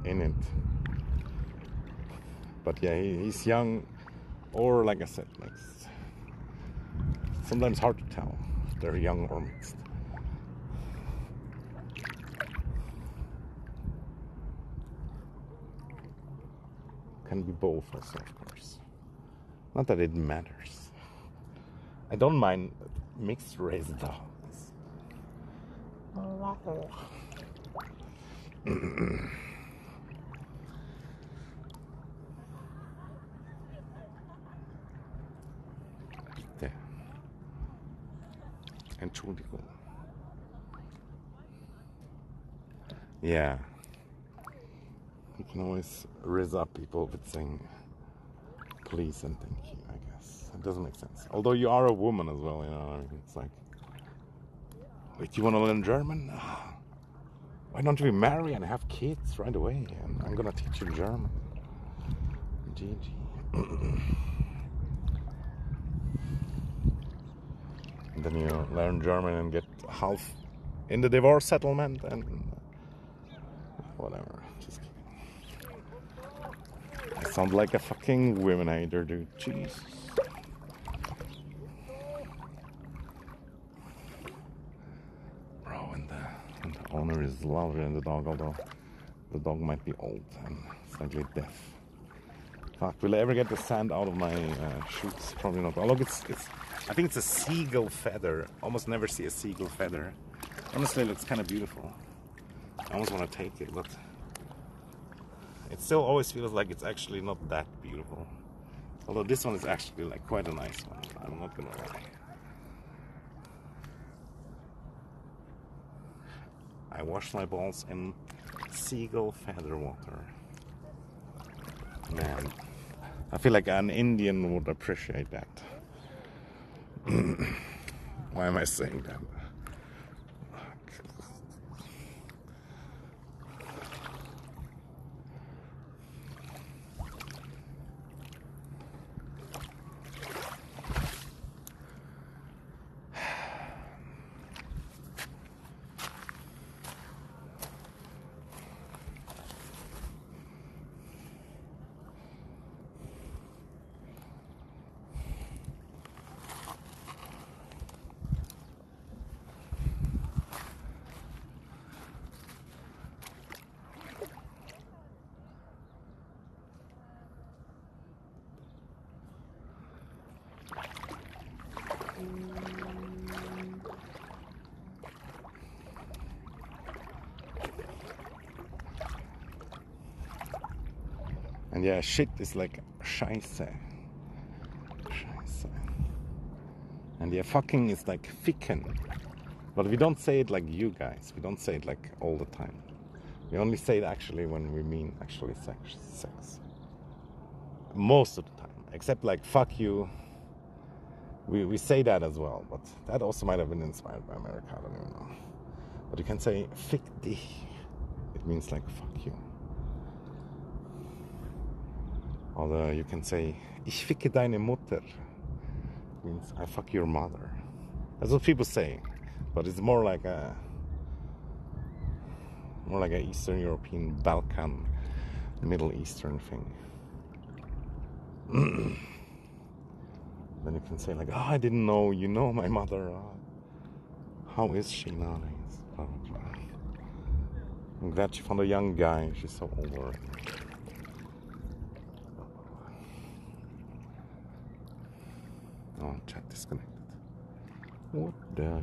Speaker 1: in it. But yeah, he's young, or like I said, like sometimes hard to tell if they're young or mixed. Can be both also, of course. Not that it matters. I don't mind mixed race dogs. Bitte. Entschuldigung. Yeah. You can always raise up people with saying please and thank you, I guess. It doesn't make sense. Although you are a woman as well, you know, I mean, it's like, wait, you want to learn German? Why don't we marry and have kids right away? And I'm gonna teach you German. GG. And then you learn German and get half in the divorce settlement and whatever. Just kidding. I sound like a fucking women hater, dude. Jesus. Bro, and the owner is louder than the dog, although the dog might be old and slightly deaf. Fuck, will I ever get the sand out of my shoes? Probably not. Oh, look, I think it's a seagull feather. Almost never see a seagull feather. Honestly, it looks kind of beautiful. I almost want to take it, but it still always feels like it's actually not that beautiful. Although this one is actually like quite a nice one. I'm not gonna lie. I wash my balls in seagull feather water. Man, I feel like an Indian would appreciate that. Why am I saying that? And yeah, shit is like Scheiße. Scheiße. And And yeah, fucking is like ficken. But we don't say it like you guys. We don't say it like all the time. We only say it actually when we mean actually sex. Most of the time. Except like fuck you. We say that as well. But that also might have been inspired by America. I don't even know. But you can say fick dich. It means like fuck you. Or you can say ich ficke deine Mutter. It means I fuck your mother. That's what people say. But it's more like a Eastern European, Balkan, Middle Eastern thing. Then you can say like, oh, I didn't know, you know my mother. How is she nowadays? Blah, blah, blah. I'm glad she found a young guy. She's so over. Oh, chat disconnected. What the hell?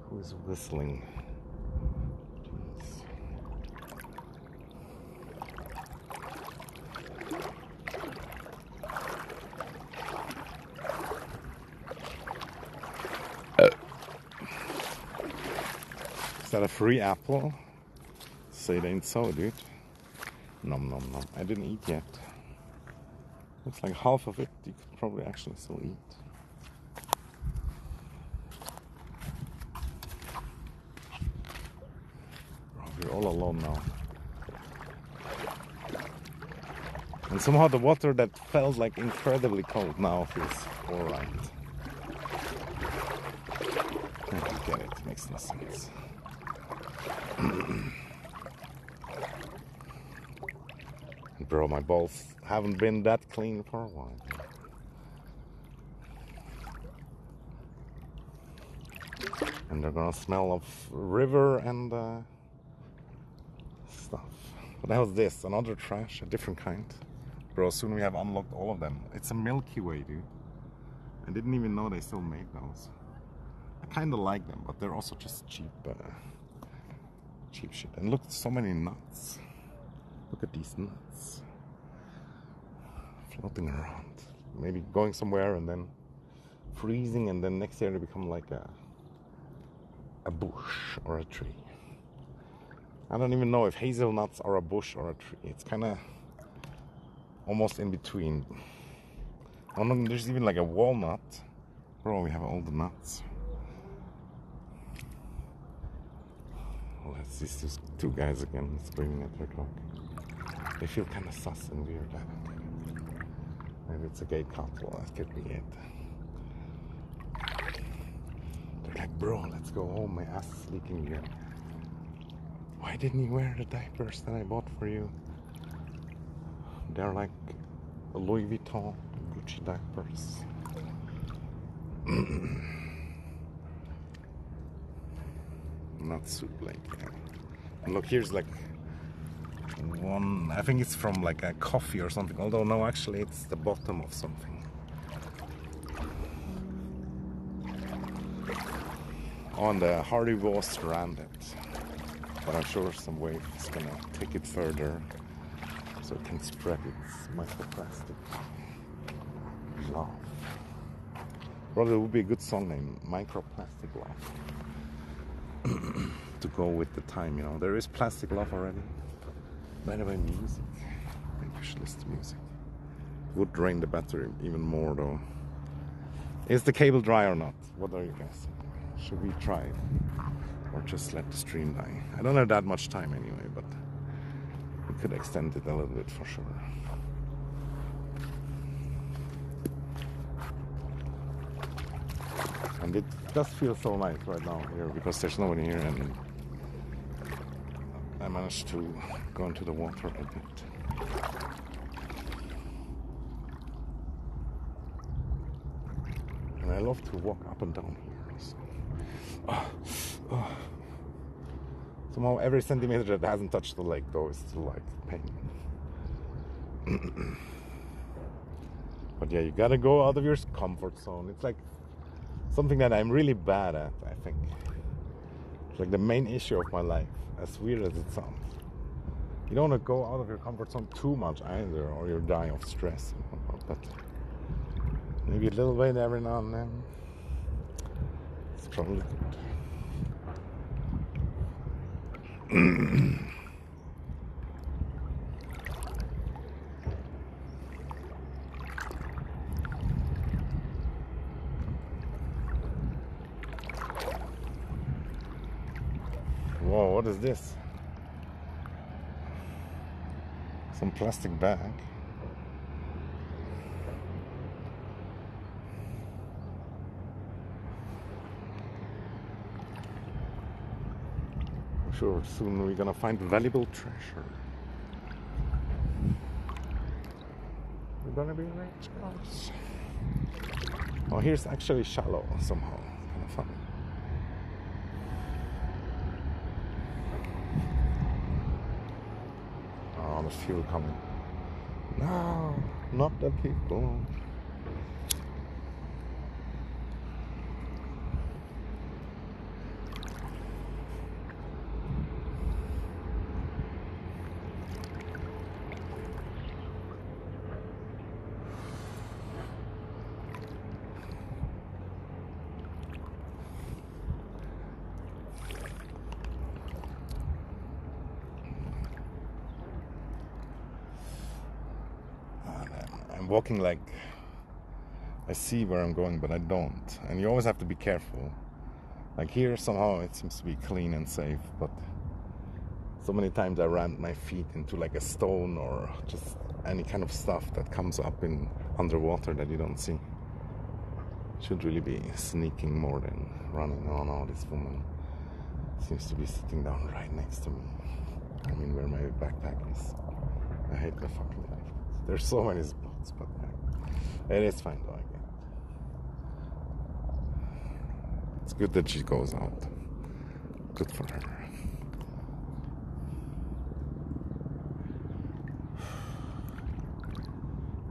Speaker 1: Who's whistling? Jeez. Is that a free apple? Say it ain't so, dude. Nom nom nom. I didn't eat yet. Looks like half of it you could probably actually still eat. Oh, we're all alone now. And somehow the water that felt like incredibly cold now feels alright. I don't get it. Makes no sense. Bro, my balls haven't been that clean for a while. And they're gonna smell of river and stuff. What the hell is this? Another trash? A different kind? Bro, soon we have unlocked all of them. It's a Milky Way, dude. I didn't even know they still made those. I kinda like them, but they're also just cheap shit. And look, so many nuts. Look at these nuts floating around. Maybe going somewhere and then freezing, and then next year they become like a bush or a tree. I don't even know if hazelnuts are a bush or a tree. It's kind of almost in between. I don't know, there's even like a walnut. Bro, we have all the nuts. Let's see these two guys again screaming at their dog. They feel kind of sus and weird. I don't get it. Maybe it's a gay couple. That could be it. They're like, bro, let's go home. My ass is leaking here. Why didn't you wear the diapers that I bought for you? They're like Louis Vuitton, Gucci diapers. Not soup like that. And look, here's like one, I think it's from like a coffee or something, although no, actually it's the bottom of something. On the Hardy was stranded, but I'm sure some wave is gonna take it further so it can spread its microplastic love. Probably would be a good song name, Microplastic Love. To go with the time, you know. There is plastic love already. By the way, music. Maybe we should listen to music. Would drain the battery even more though. Is the cable dry or not? What are you guys saying? Should we try it? Or just let the stream die? I don't have that much time anyway, but we could extend it a little bit for sure. And it does feel so nice right now here because there's nobody here, and I managed to go into the water a bit. And I love to walk up and down here. So. Somehow every centimeter that hasn't touched the lake though is still like pain. But yeah, you gotta go out of your comfort zone. It's like something that I'm really bad at, I think. It's like the main issue of my life, as weird as it sounds. You don't want to go out of your comfort zone too much either, or you'll die of stress. But maybe a little bit every now and then. It's probably good. Whoa, what is this? Some plastic bag. I'm sure soon we're gonna find valuable treasure. We're gonna be rich, guys. Oh, here's actually shallow somehow. Kind of funny. Oh, the fuel coming. No, not the people. I'm walking like I see where I'm going, but I don't. And you always have to be careful. Like here, somehow it seems to be clean and safe, but so many times I ran my feet into like a stone or just any kind of stuff that comes up in underwater that you don't see. Should really be sneaking more than running. Oh no, this woman seems to be sitting down right next to me. I mean, where my backpack is. I hate the fucking life. There's so many spots, but it is fine though, I guess. It's good that she goes out. Good for her.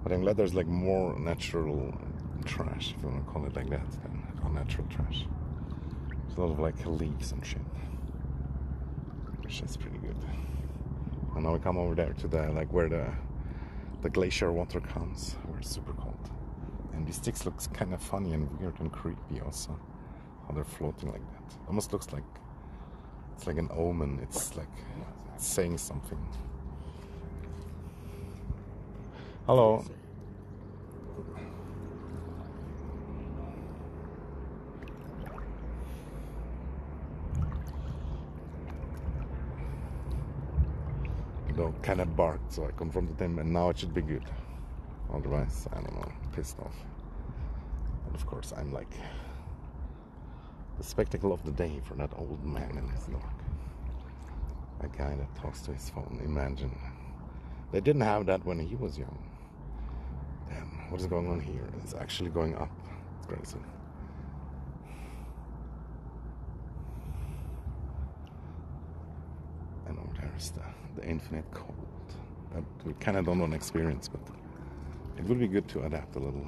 Speaker 1: But I'm glad there's like more natural trash, if you want to call it like that, than unnatural trash. There's a lot of like leaves and shit, which is pretty good. And now we come over there to the like where the glacier water comes, where it's super cold. And these sticks looks kind of funny and weird and creepy also. How they're floating like that. It almost looks like it's like an omen. It's like it's saying something. Hello. The dog kind of barked, so I confronted him, and now it should be good. Otherwise, I don't know, pissed off. And of course, I'm like the spectacle of the day for that old man and his dog. A guy that talks to his phone. Imagine. They didn't have that when he was young. Damn, what is going on here? It's actually going up. It's crazy. And over there's the infinite cold. That we kind of don't want to experience, but it would be good to adapt a little.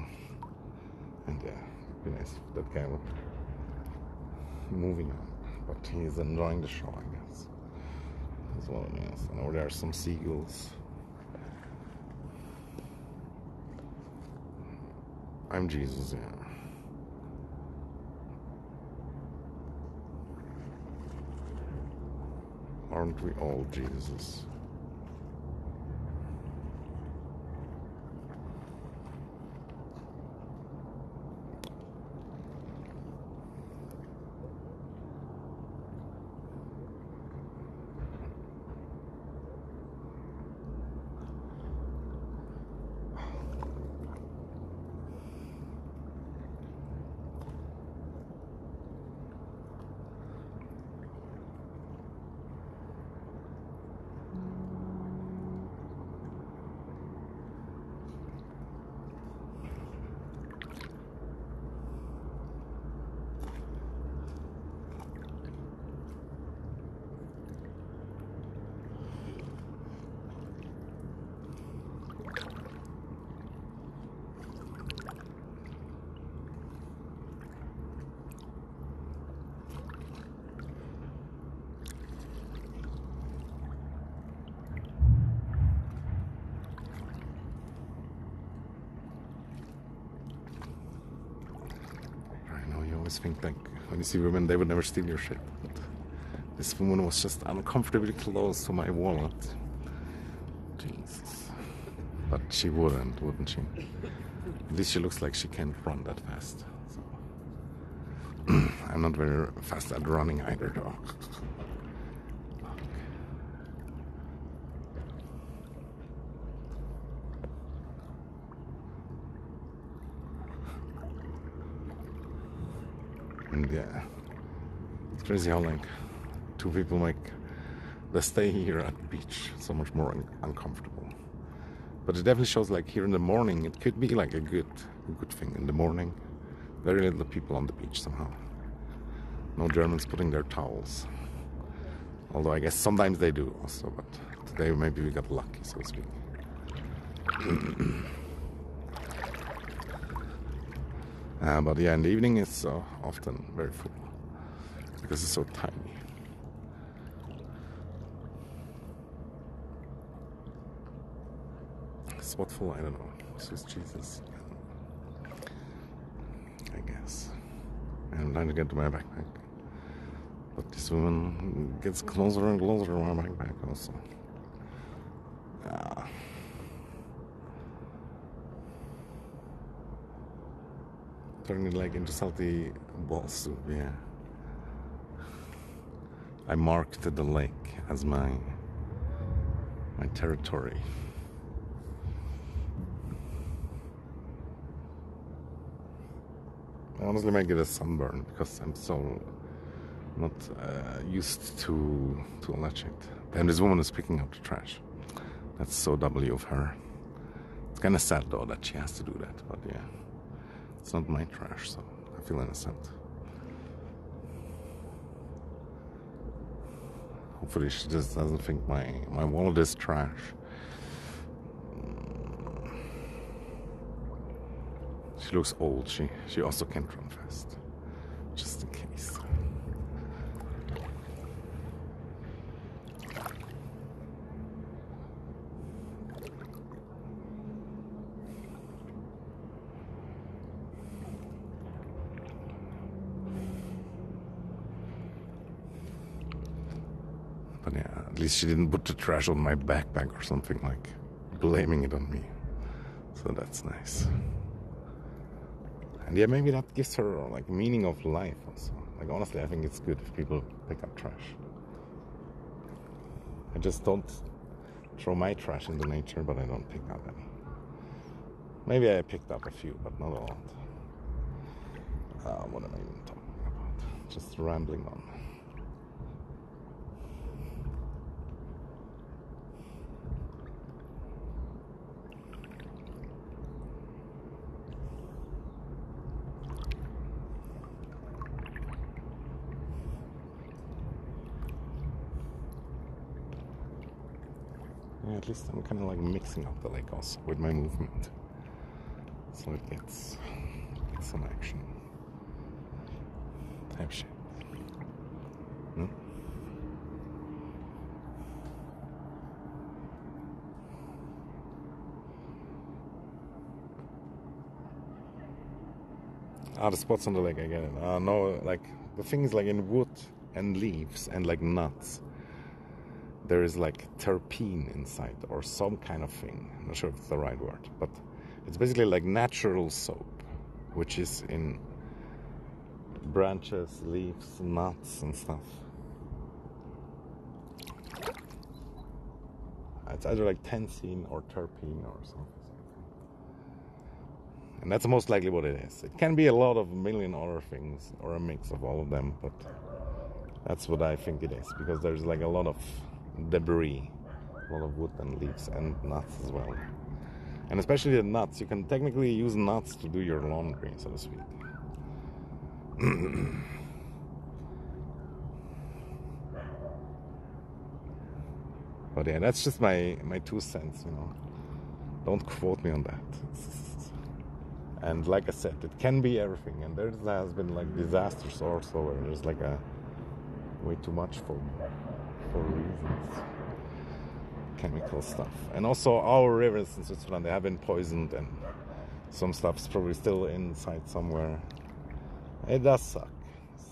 Speaker 1: And yeah, it'd be nice if that guy would moving on. But he's enjoying the show, I guess. That's what it is. And over there are some seagulls. I'm Jesus, yeah. Aren't we all Jesus? always think like when you see women, they would never steal your shit. But this woman was just uncomfortably close to my wallet. Jesus. But she wouldn't she? At least she looks like she can't run that fast. So. I'm not very fast at running either, though. And yeah, it's crazy how like two people make the stay here at the beach so much more uncomfortable. But it definitely shows like here in the morning, it could be like a good thing in the morning. Very little people on the beach somehow. No Germans putting their towels. Although I guess sometimes they do also, but today maybe we got lucky, so to speak. But yeah, in the evening it's often very full because it's so tiny. Spot full, I don't know. Swiss cheeses, I guess. I'm trying to get to my backpack, but this woman gets closer and closer to my backpack also. Turning like into salty ball soup, yeah. I marked the lake as my territory. I honestly might get a sunburn because I'm so not used to all that shit. And this woman is picking up the trash. That's so W of her. It's kind of sad though that she has to do that, but yeah. It's not my trash, so I feel innocent. Hopefully she just doesn't think my wallet is trash. She looks old. She also can't run fast. Just in case. But yeah, at least she didn't put the trash on my backpack or something, like blaming it on me. So that's nice. And yeah, maybe that gives her like meaning of life also. Like honestly, I think it's good if people pick up trash. I just don't throw my trash into nature, but I don't pick up any. Maybe I picked up a few, but not a lot. What am I even talking about? Just rambling on. Yeah, at least I'm kind of like mixing up the lake also with my movement, so it gets some action type shit. No? The spots on the lake, I get it. No, like the thing is like in wood and leaves and like nuts. There is like terpene inside or some kind of thing. I'm not sure if it's the right word, but it's basically like natural soap, which is in branches, leaves, nuts and stuff. It's either like tensine or terpene or something. And that's most likely what it is. It can be a lot of million other things or a mix of all of them, but that's what I think it is, because there's like a lot of debris, a lot of wood and leaves and nuts as well. And especially the nuts, you can technically use nuts to do your laundry, so to speak. But yeah, that's just my 2 cents, you know. Don't quote me on that. And like I said, it can be everything, and there has been like disasters also where there's like a way too much for reasons, chemical stuff. And also our rivers in Switzerland, they have been poisoned, and some stuff's probably still inside somewhere, It does suck.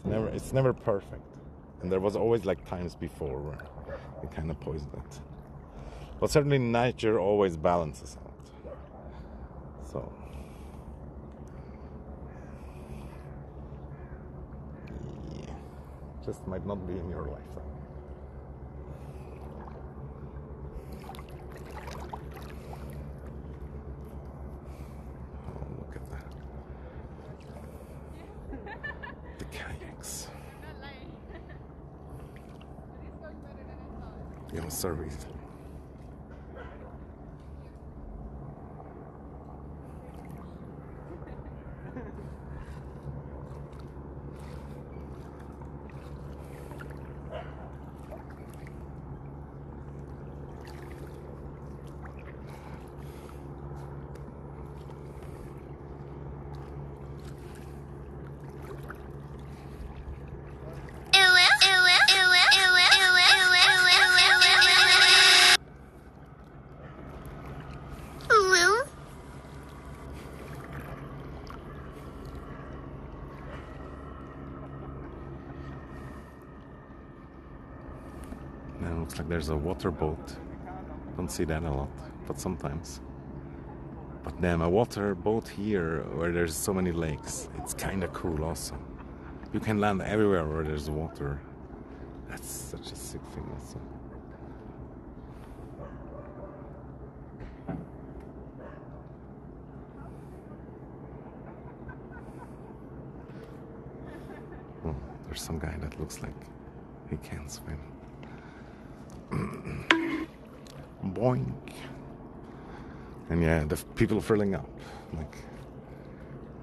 Speaker 1: It's never perfect. And there was always like times before where it kind of poisoned it. But certainly nature always balances out. So yeah, just might not be in your lifetime. Oh, look at that. The kayaks. Yo, service. Now it looks like there's a water boat. Don't see that a lot, but sometimes. But damn, a water boat here where there's so many lakes, it's kind of cool also. You can land everywhere where there's water. That's such a sick thing also. Oh, there's some guy that looks like he can't swim. Boink. And yeah, the people filling up. Like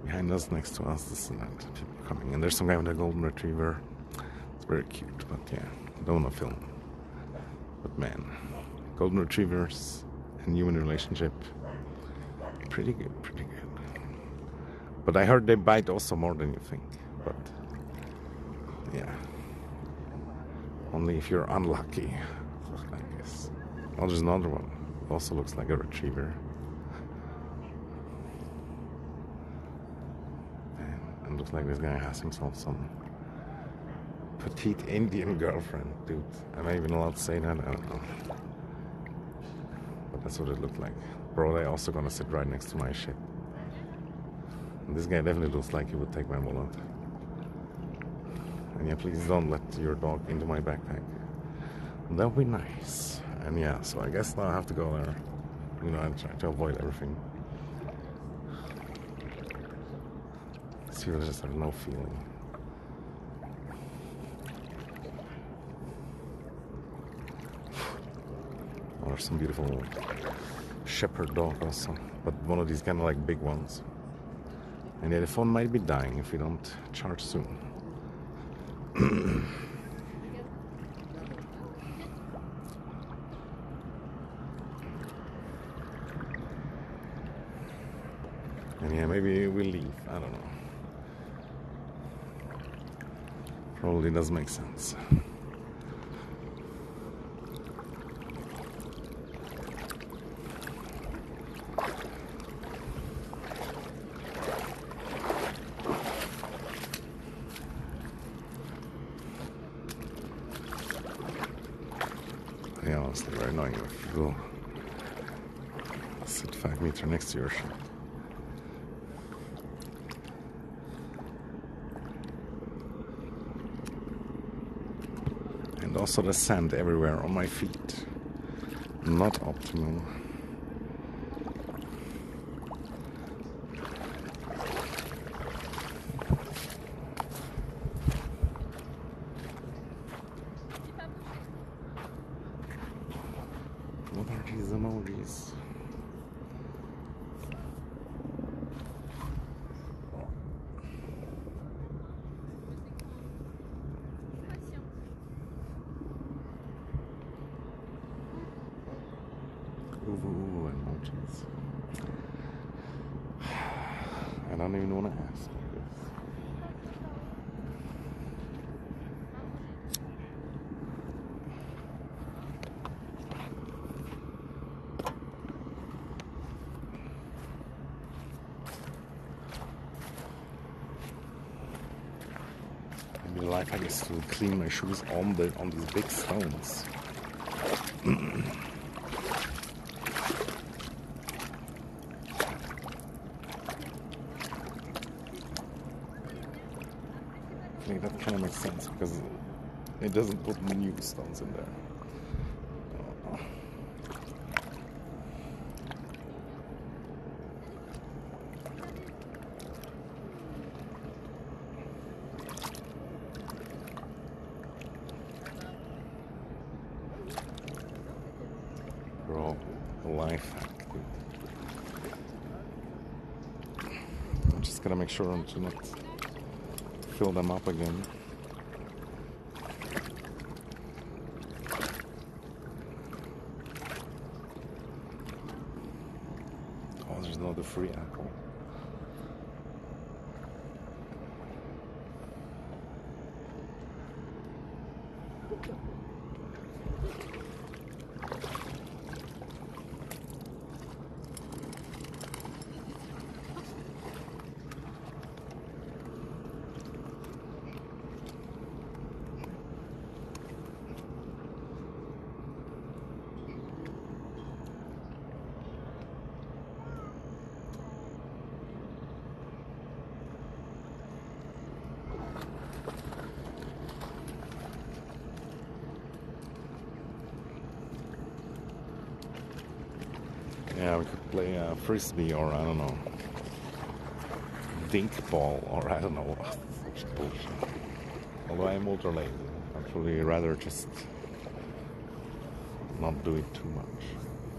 Speaker 1: behind us, next to us, this and that. People coming. And there's some guy with a golden retriever. It's very cute, but yeah, I don't want to film. But man, golden retrievers and human relationship, pretty good, pretty good. But I heard they bite also more than you think. But yeah, only if you're unlucky, I guess. Oh, there's another one. Also looks like a retriever. And looks like this guy has himself some petite Indian girlfriend. Dude, am I even allowed to say that? I don't know. But that's what it looked like. Bro, they also gonna sit right next to my shit. And this guy definitely looks like he would take my wallet. And yeah, please don't let your dog into my backpack. That would be nice. And yeah, so I guess now I have to go there. You know, and try to avoid everything. Seriously, just have no feeling. Oh, there's some beautiful shepherd dog also. But one of these kind of like big ones. And yeah, the phone might be dying if we don't charge soon. And yeah, maybe we'll leave. I don't know. Probably does make sense. Yeah, honestly, very annoying if you go sit 5 meters next to your ship. And also the sand everywhere on my feet. Not optimal. What are these emojis? Ooh, emojis. I don't even want to ask. life hack is to clean my shoes on these big stones. I think that kind of makes sense because it doesn't put new stones in there. Bro, life hack, dude. I'm just gonna make sure to not fill them up again. Oh, there's no the free apple. Yeah, we could play frisbee or I don't know, dink ball or I don't know. Such bullshit. Although I'm ultra lazy, I'd probably rather just not do it too much.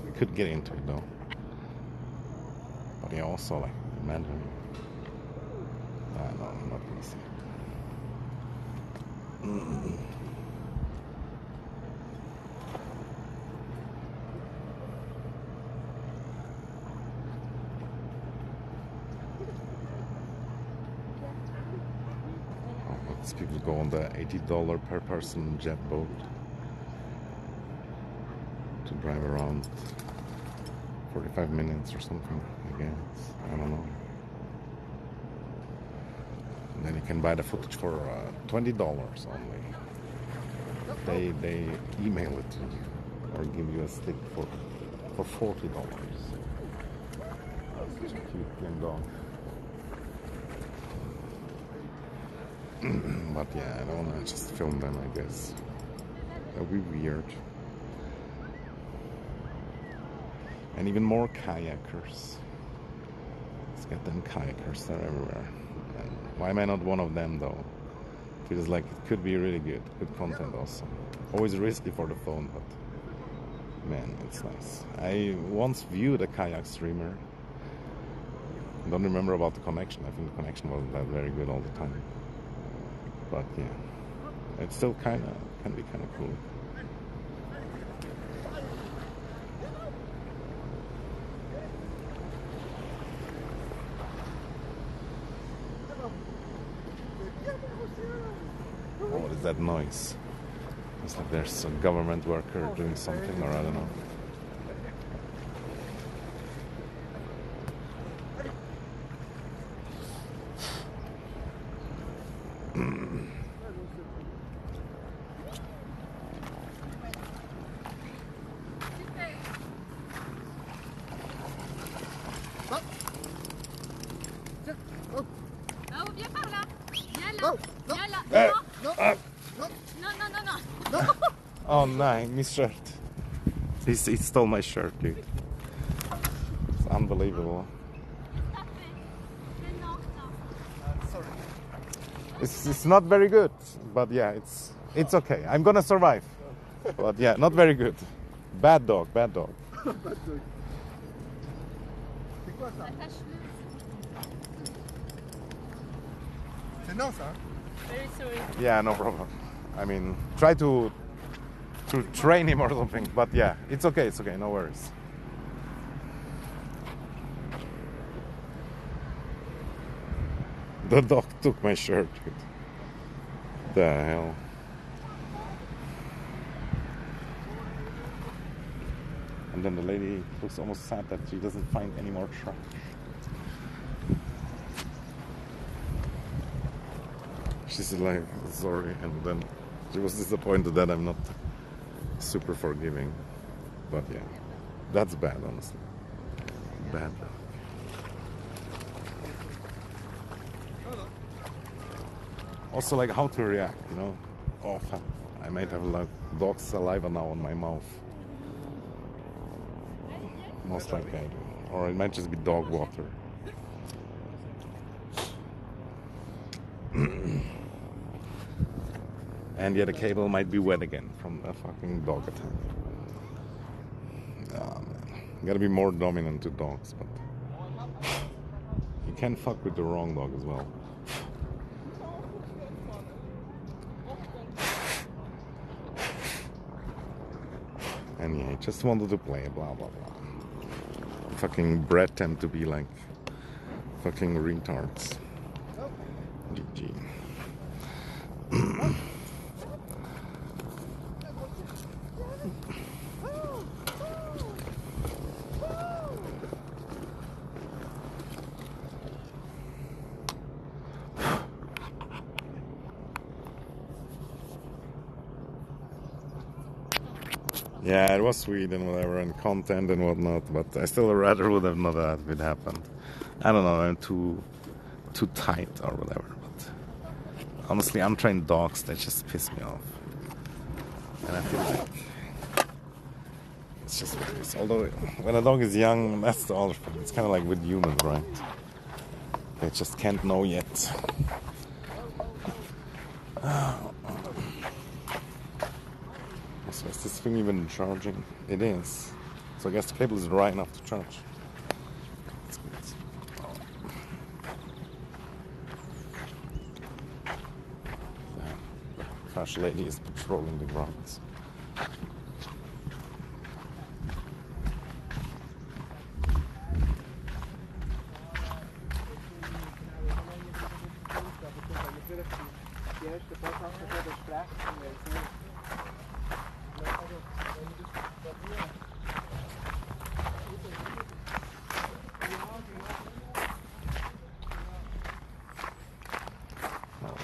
Speaker 1: We could get into it though. But yeah, also like imagine. No, not easy. These people go on the $80 per person jet boat to drive around 45 minutes or something, I guess. I don't know. And then you can buy the footage for $20 only. They email it to you or give you a stick for $40. That's such a cute young dog. But yeah, I don't want to just film them, I guess. That would be weird. And even more kayakers. Let's get them kayakers, they're everywhere. And why am I not one of them though? Feels like it could be really good content also. Always risky for the phone, but man, it's nice. I once viewed a kayak streamer. I don't remember about the connection. I think the connection wasn't that very good all the time. But yeah, it's still can be kind of cool. Oh, what is that noise? It's like there's a government worker doing something, or I don't know.
Speaker 4: Oh, viens par là. Viens là. Viens là. Non.
Speaker 1: Oh no, his shirt. He stole my shirt, dude. It's unbelievable. It's not very good, but yeah, it's okay. I'm gonna survive. But yeah, not very good. Bad dog.
Speaker 5: C'est quoi ça? C'est non ça?
Speaker 4: Very sorry.
Speaker 1: Yeah, no problem. I mean, try to train him or something, but yeah, it's okay, no worries. The dog took my shirt, dude. The hell. And then the lady looks almost sad that she doesn't find any more trash. She's like, sorry, and then she was disappointed that I'm not super forgiving. But yeah, that's bad, honestly. Bad. Also, like how to react, you know? Oh, fuck. I might have like dog saliva now on my mouth. Most likely I do. Or it might just be dog water. And yeah, the cable might be wet again from a fucking dog attack. Oh man. You gotta be more dominant to dogs, but you can fuck with the wrong dog as well. And yeah, just wanted to play, blah blah blah. Fucking bred them to be like fucking retards. GG. Yeah, it was sweet and whatever, and content and whatnot, but I still rather would have not that it happened. I don't know, I'm too tight or whatever, but honestly, untrained dogs, they just piss me off. And I feel like it's just what it is. Although, when a dog is young, that's the other thing. It's kind of like with humans, right? They just can't know yet. So is this thing even charging? It is. So I guess the cable is right enough to charge. That's good. The trash lady is patrolling the grounds.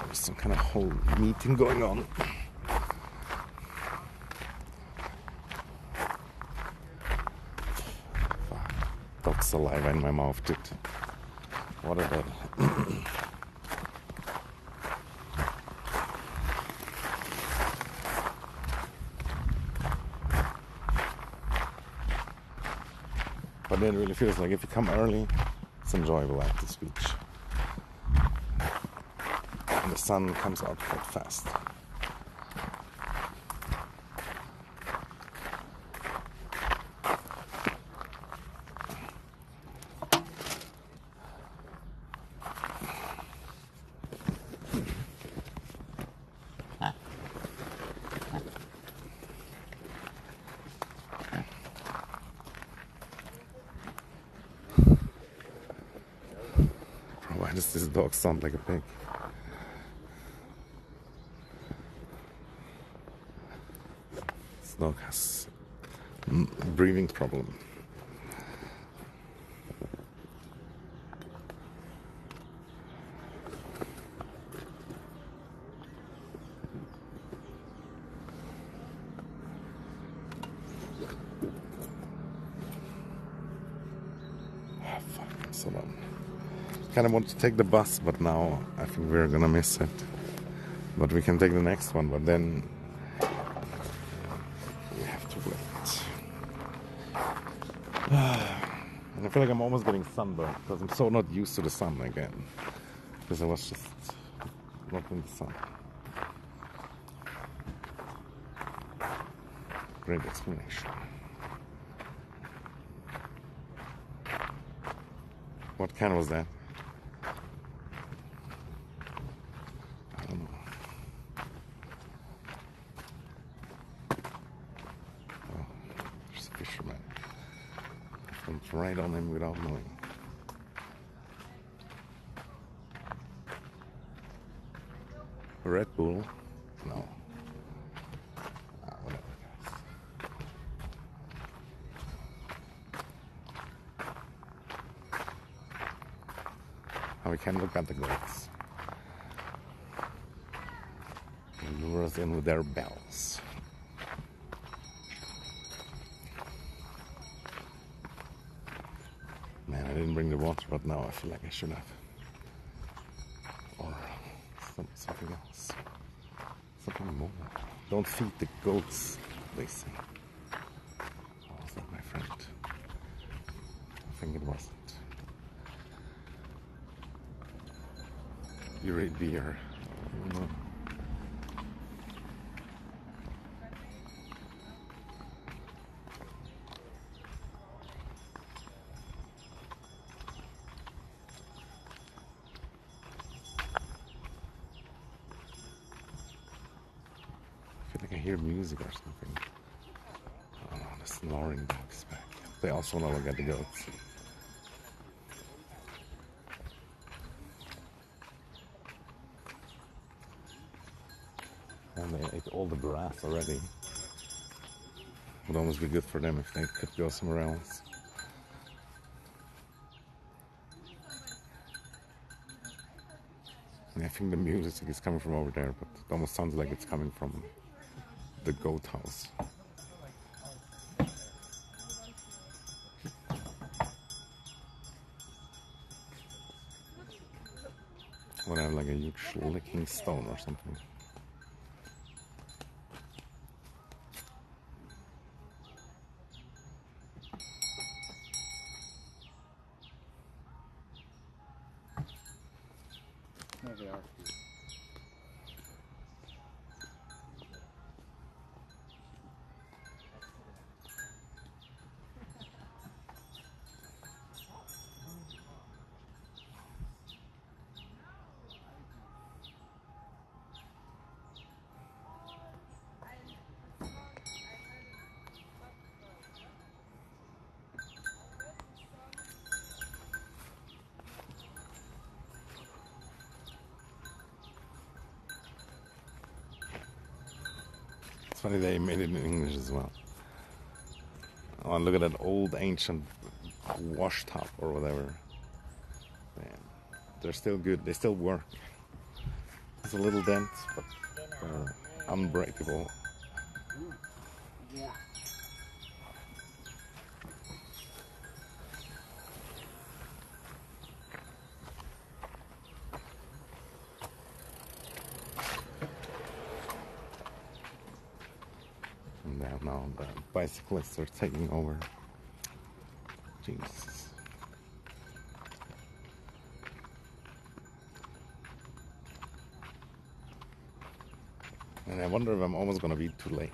Speaker 1: There's some kind of whole meeting going on. Dog saliva in my mouth, dude. What a day. But it really feels like if you come early, it's enjoyable at this beach. And the sun comes out quite fast. Why does this dog sound like a pig? This dog has breathing problem. Ah, fuck, I'm so done. Kind of want to take the bus, but now I think we're gonna miss it. But we can take the next one, but then we have to wait. And I feel like I'm almost getting sunburned because I'm so not used to the sun again. Because I was just not in the sun. Great explanation. What kind was that? I don't know. Oh, there's a fisherman. I went right on him without knowing. A Red Bull? No. Whatever, guys. Oh, we can look at the goats. lure us in with their bells. Man, I didn't bring the water, but now I feel like I should have. Or something else. Something more. Don't feed the goats, they say. Oh, was that my friend? I think it wasn't. You read beer. I don't know. I feel like I hear music or something. Oh, the snoring dog's back. They also want to look at the goats. And they ate all the grass already. Would almost be good for them if they could go somewhere else. And I think the music is coming from over there, but it almost sounds like it's coming from the goat house. Would have like a huge licking stone or something.
Speaker 5: There they are.
Speaker 1: It's funny they made it in English as well. Oh, and look at that old ancient wash top or whatever. Man, they're still good. They still work. There's a little dent, but they're unbreakable. And now the bicyclists are taking over. Jesus. And I wonder if I'm almost gonna be too late.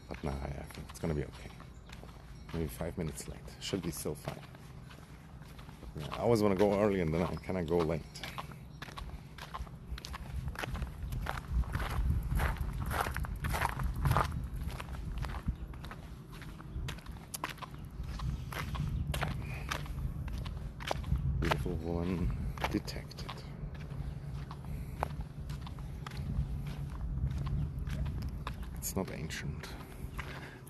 Speaker 1: But nah, I think it's gonna be okay. Maybe 5 minutes late. Should be still fine. Yeah, I always want to go early and then I kind of go late. Beautiful woman detected. It's not ancient.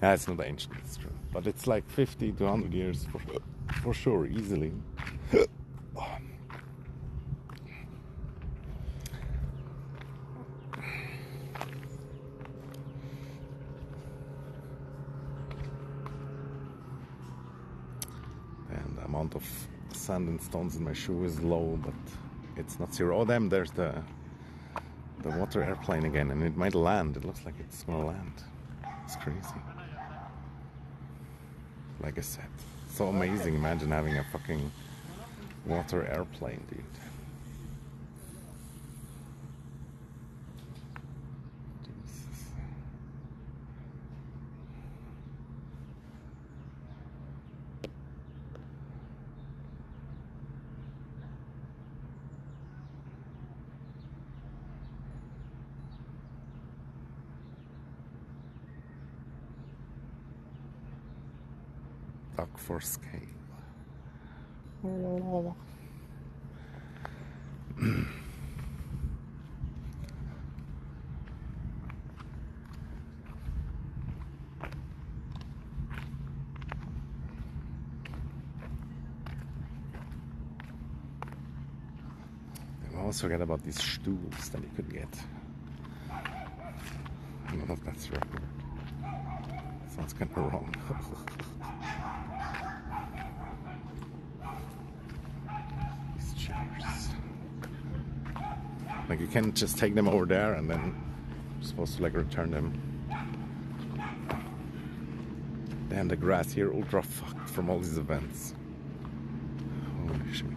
Speaker 1: Yeah, it's not ancient, it's true. But it's like 50 to 100 years for sure, easily. And the amount of sand and stones in my shoe is low, but it's not zero. Oh damn, there's the water airplane again, and it might land. It looks like it's gonna land. It's crazy. Like I said, so amazing. Imagine having a fucking water airplane, dude. Jesus. Duck for scale. always forget about these stools that you could get. I don't know if that's right. Sounds kind of wrong. These chairs. Like you can't just take them over there and then you're supposed to like return them. Damn, the grass here ultra fucked from all these events. Holy shit.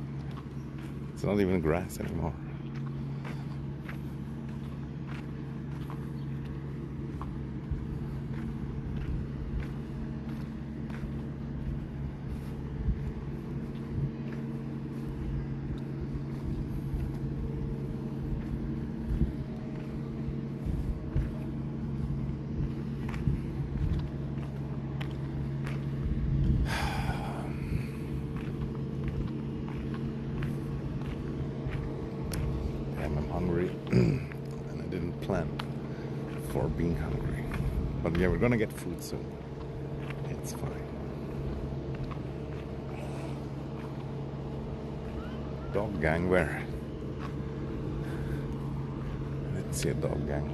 Speaker 1: It's not even grass anymore. I'm hungry and I didn't plan for being hungry, but yeah, we're gonna get food soon. It's fine. Dog gang, where? I didn't see a dog gang.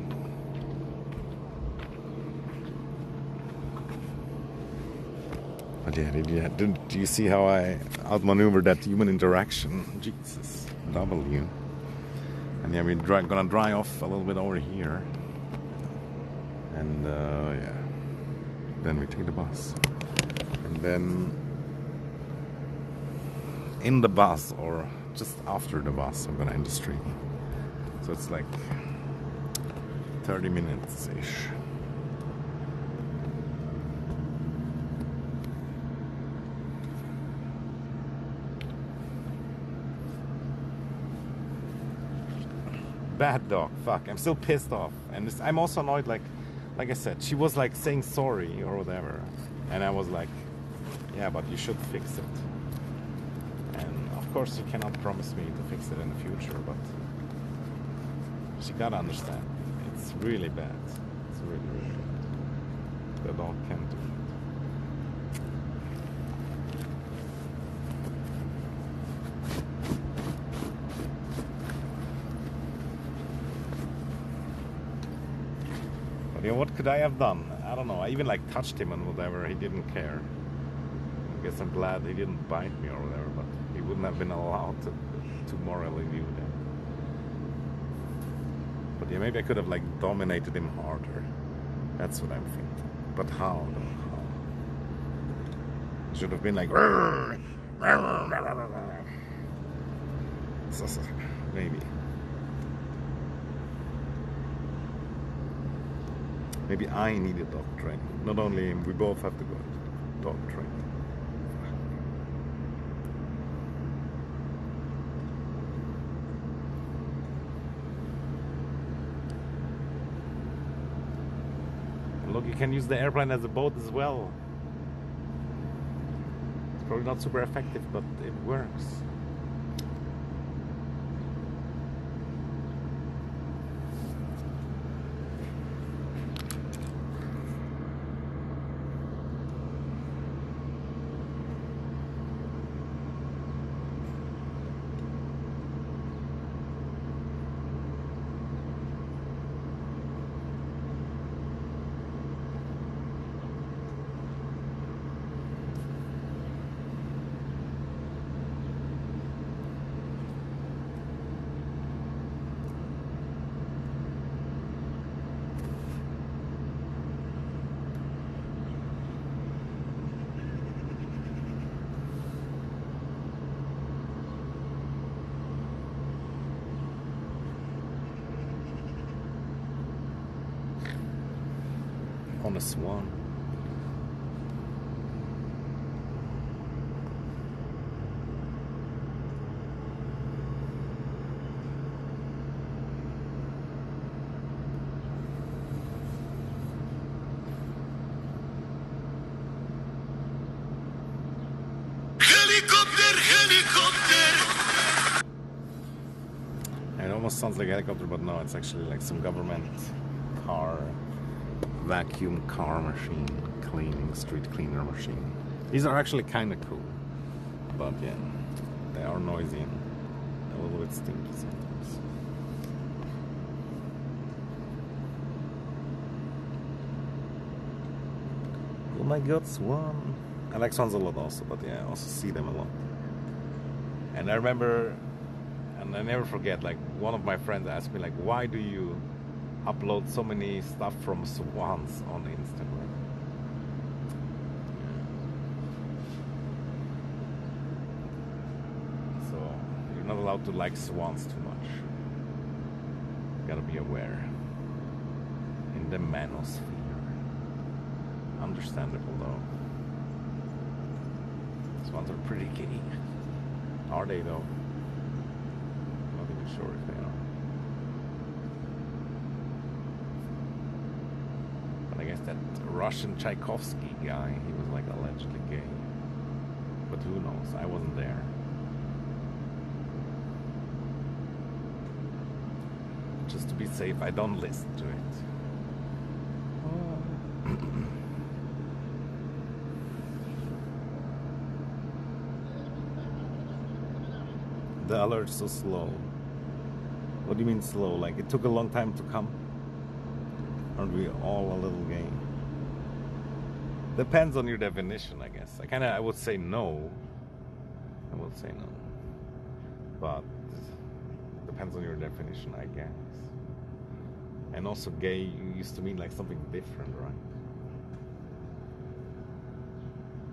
Speaker 1: But yeah, do you see how I outmaneuvered that human interaction? Jesus, W. And yeah, we're gonna dry off a little bit over here. And yeah, then we take the bus. And then in the bus, or just after the bus, I'm gonna end the stream. So it's like 30 minutes-ish. Bad dog, fuck, I'm still pissed off. And I'm also annoyed, like I said, she was like saying sorry or whatever. And I was like, yeah, but you should fix it. And of course you cannot promise me to fix it in the future, but she gotta understand. It's really bad. It's really, really bad. The dog can't do it. Yeah, what could I have done? I don't know. I even like touched him and whatever. He didn't care. I guess I'm glad he didn't bite me or whatever, but he wouldn't have been allowed to morally view them. But yeah, maybe I could have like dominated him harder. That's what I'm thinking. But how though? How? Should have been like so, maybe. Maybe I needed dog training. Not only him, we both have to go dog training. And look, you can use the airplane as a boat as well. It's probably not super effective, but it works. On a swan. It almost sounds like a helicopter, but no, it's actually like some government car, vacuum car machine, cleaning, street cleaner machine. These are actually kind of cool, but yeah, they are noisy and a little bit stinky sometimes. Oh my god, swan. I like swans a lot also, but yeah, I also see them a lot. And I remember, and I never forget, like one of my friends asked me like, why do you upload so many stuff from swans on Instagram? So you're not allowed to like swans too much. Gotta be aware. In the manosphere. Understandable though. Swans are pretty gay. Are they though? Not even sure if they are. But I guess that Russian Tchaikovsky guy, he was like allegedly gay. But who knows? I wasn't there. Just to be safe, I don't listen to it. The alert's so slow. What do you mean slow? Like it took a long time to come? Aren't we all a little gay? Depends on your definition, I guess. I would say no. I would say no. But depends on your definition, I guess. And also gay used to mean like something different, right?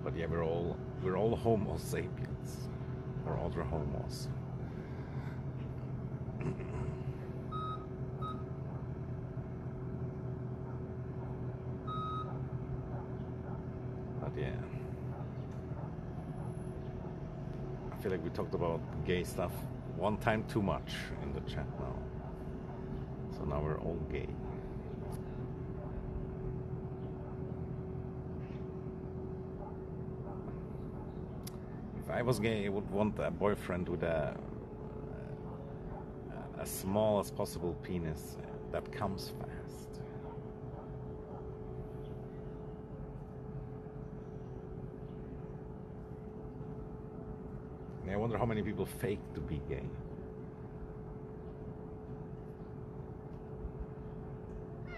Speaker 1: But yeah, we're all Homo sapiens. Or other homos. But yeah, I feel like we talked about gay stuff one time too much in the chat now. So now we're all gay. If I was gay, I would want a boyfriend with as small as possible penis that comes fast. And I wonder how many people fake to be gay. I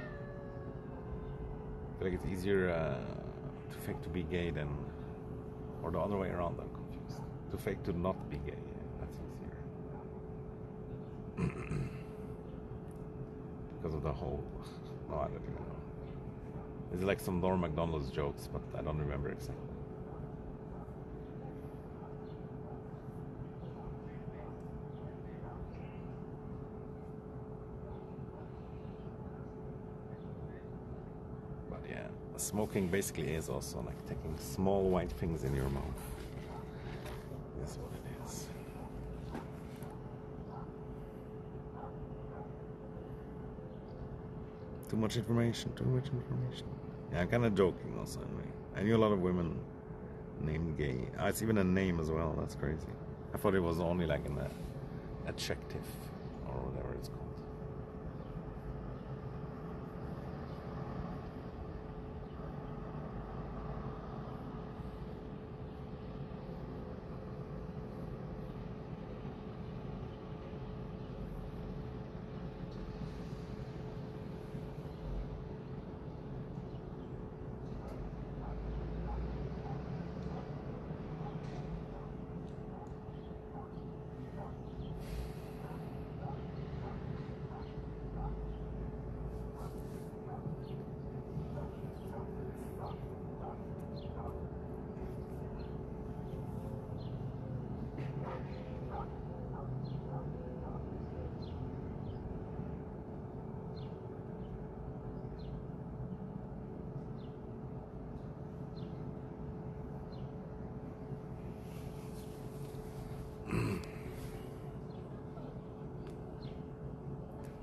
Speaker 1: feel like it's easier to fake to be gay than, or the other way around. I'm confused. To fake to not be gay. That's easier. Because of the whole. No, I don't even know. It's like some Norm Macdonald's jokes, but I don't remember exactly. But yeah, smoking basically is also like taking small white things in your mouth. That's what it is. Too much information, too much information. Yeah, I'm kind of joking also anyway. I knew a lot of women named gay. It's even a name as well, that's crazy. I thought it was only like an adjective or whatever it's called.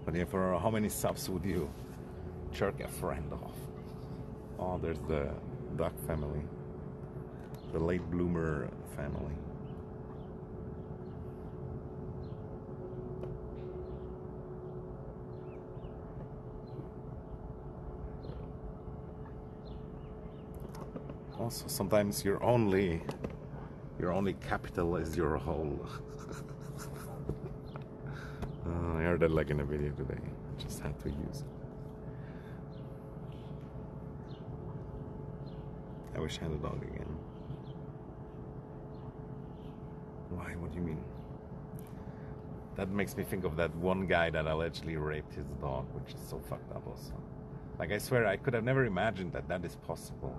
Speaker 1: But yeah, for how many subs would you jerk a friend off? Oh, there's the duck family. The late bloomer family. Also, sometimes your only capital is your whole. I heard that like in a video today. Just had to use it. wish I had a dog again. Why? What do you mean? That makes me think of that one guy that allegedly raped his dog, which is so fucked up also. Like, I swear, I could have never imagined that that is possible.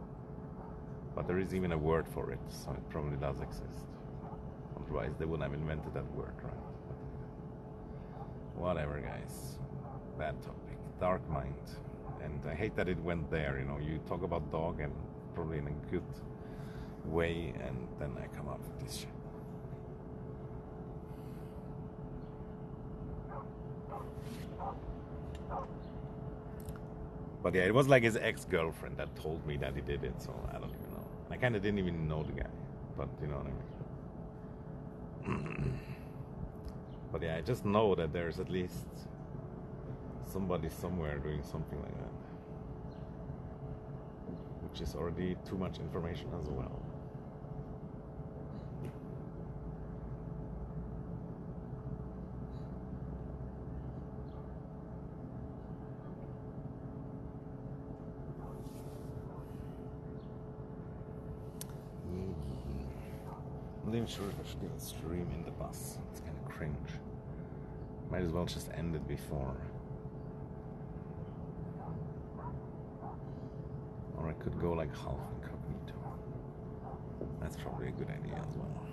Speaker 1: But there is even a word for it, so it probably does exist. Otherwise, they wouldn't have invented that word, right? Whatever, guys. Bad topic. Dark mind. And I hate that it went there, you know. You talk about dog and probably in a good way, and then I come up with this shit. But yeah, it was like his ex-girlfriend that told me that he did it, so I don't even know. I kind of didn't even know the guy, but you know what I mean. But yeah, I just know that there's at least somebody somewhere doing something like that, which is already too much information as well. I'm not even sure if I should even stream in the bus. It's kind of cringe. Might as well just end it before. Or I could go like half incognito. That's probably a good idea as well.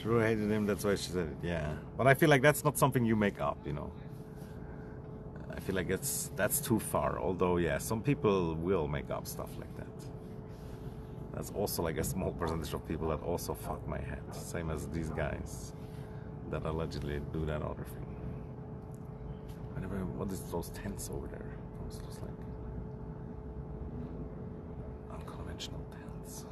Speaker 1: Sure hated him, that's why she said it, yeah. But I feel like that's not something you make up, you know. I feel like that's too far. Although, yeah, some people will make up stuff like that. That's also like a small percentage of people that also fuck my head. Same as these guys that allegedly do that other thing. Whenever, what is those tents over there? Those just like unconventional tents.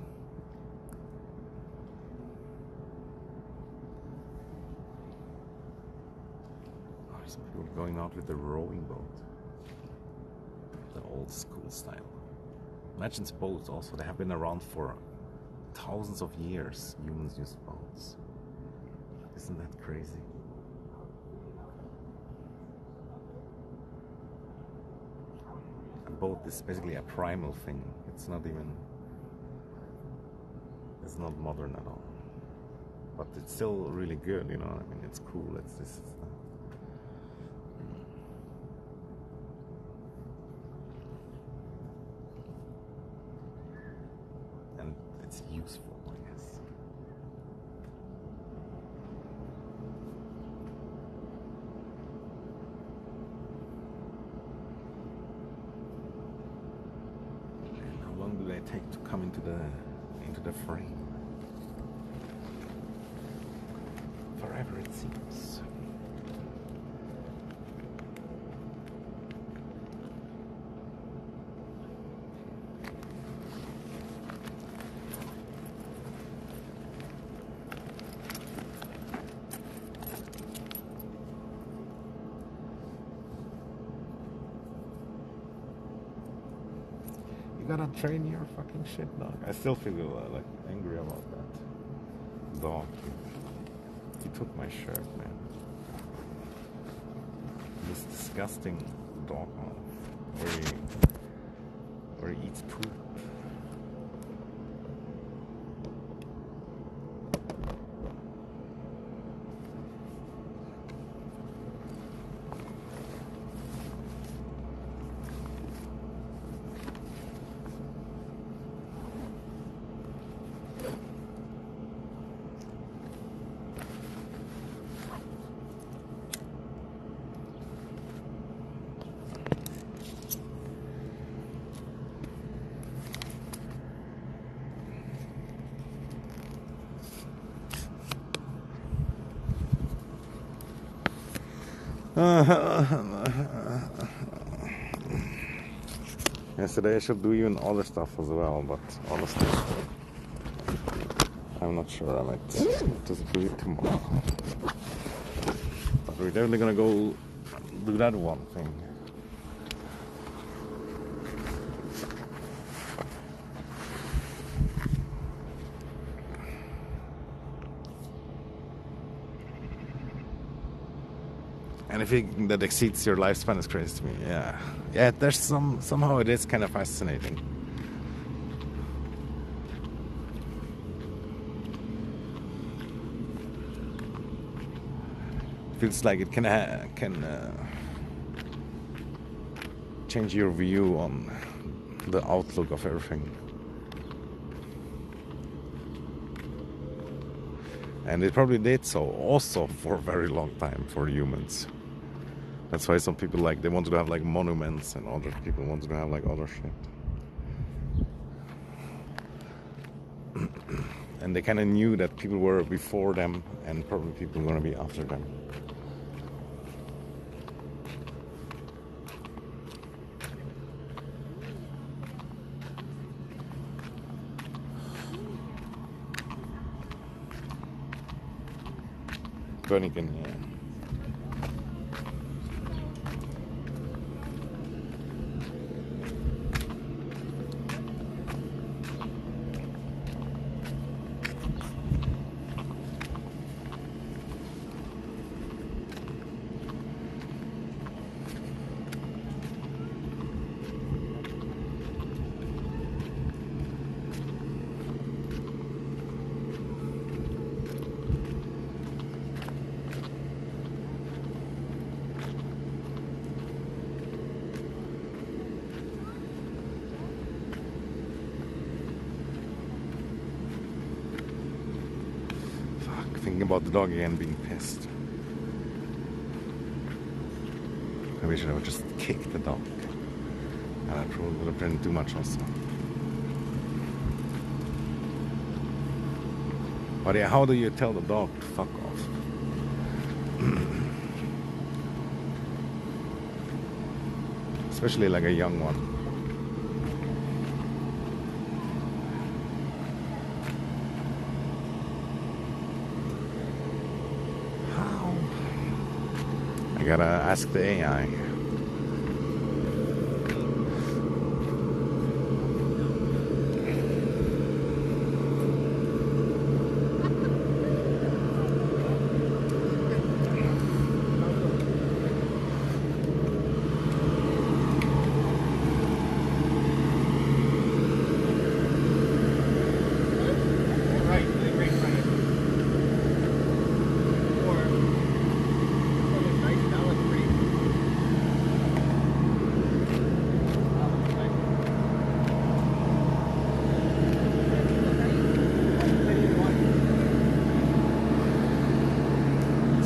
Speaker 1: Some people going out with the rowing boat, the old school style. Imagine boats also, they have been around for thousands of years. Humans use boats. Isn't that crazy? A boat is basically a primal thing. It's not modern at all. But it's still really good, you know. I mean, it's cool. It's this. It's useful, I guess. And how long do they take to come into the frame? Forever, it seems. You gotta train your fucking shit, dog. I still feel like angry about that dog. He took my shirt, man. This disgusting dog mouth where he eats poop. Yesterday I should do even other stuff as well, but honestly, I'm not sure. I might just do it tomorrow. But we're definitely gonna go do that one thing. anything that exceeds your lifespan is crazy to me. Yeah, yeah. There's somehow it is kind of fascinating. Feels like it can change your view on the outlook of everything. And it probably did so also for a very long time for humans. That's why some people they wanted to have like monuments, and other people wanted to have like other shit. And they kind of knew that people were before them and probably people were going to be after them. Bönigen, yeah. Thinking about the dog again being pissed. I wish I would just kick the dog. And I probably would have been too much also. But yeah, how do you tell the dog to fuck off? Especially like a young one. I gotta ask the AI.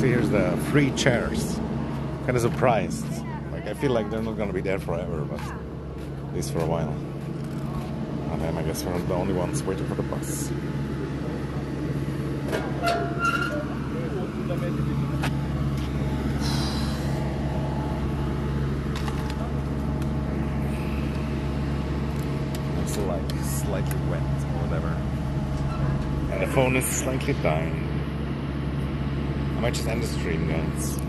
Speaker 1: Here's the free chairs. Kind of surprised. Like I feel like they're not gonna be there forever, but at least for a while. And then I guess we're the only ones waiting for the bus. I'm still like slightly wet or whatever. And the phone is slightly dying. I might just end the stream, guys.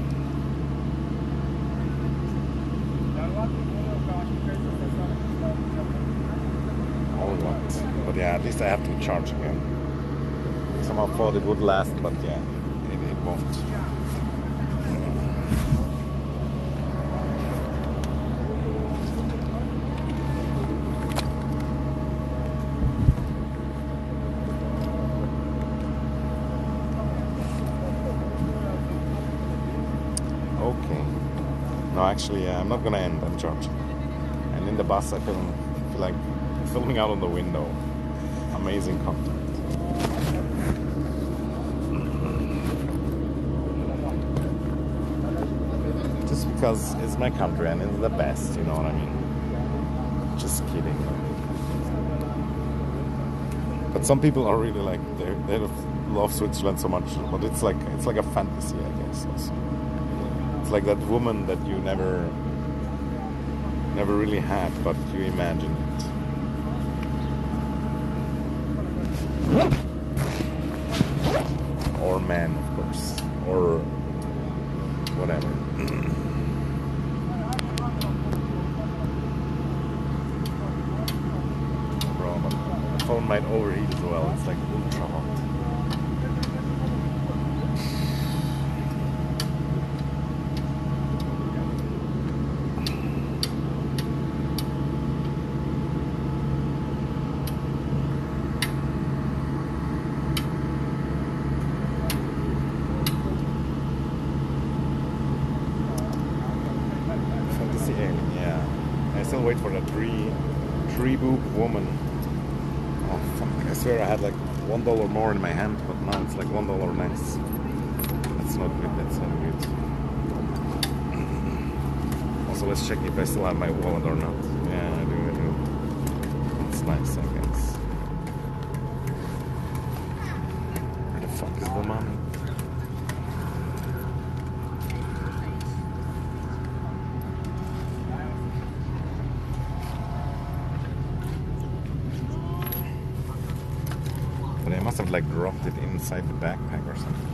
Speaker 1: All right. But yeah, at least I have to charge again. Somehow thought it would last, but yeah, it won't. Okay. No, actually, I'm not gonna end. I'm charging. And in the bus, I feel like filming out on the window. Amazing content. Just because it's my country and it's the best, you know what I mean? Just kidding. But some people are really like they love Switzerland so much, but it's like a fantasy, I guess. Also. It's like that woman that you never really had, but you imagine it. Or man, of course, or whatever. Bro, but the phone might overheat as well. It's like ultra hot. still wait for the tree boob woman. Oh fuck! I swear I had like $1 more in my hand, but now it's like $1 less. That's not good. That's not good. Also, let's check if I still have my wallet or not. Yeah, I do. It's nice, I guess. Where the fuck is the money? But I must have like dropped it inside the backpack or something.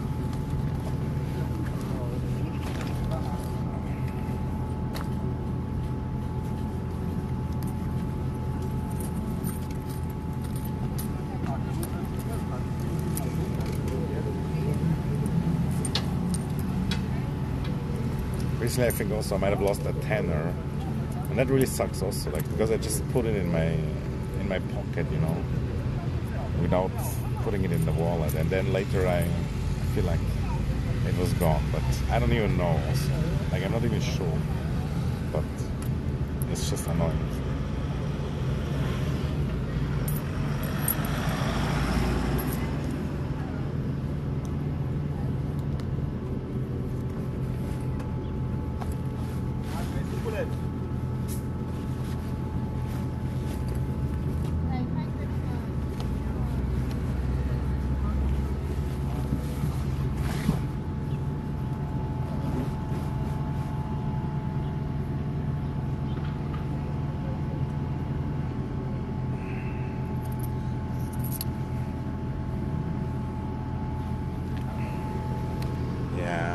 Speaker 1: Recently, I think also I might have lost a tenner, and that really sucks also, like because I just put it in my pocket, you know, without putting it in the wallet, and then later I feel like it was gone, but I don't even know also. Like I'm not even sure, but it's just annoying.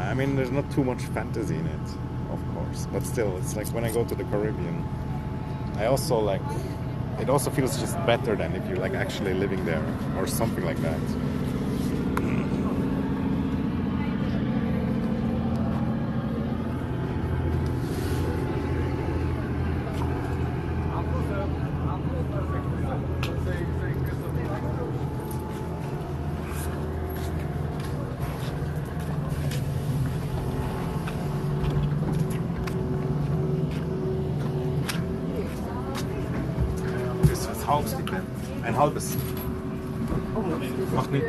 Speaker 1: I mean, there's not too much fantasy in it, of course, but still, it's like when I go to the Caribbean, I also like, it also feels just better than if you're like actually living there or something like that. Ein halbes. Macht nicht.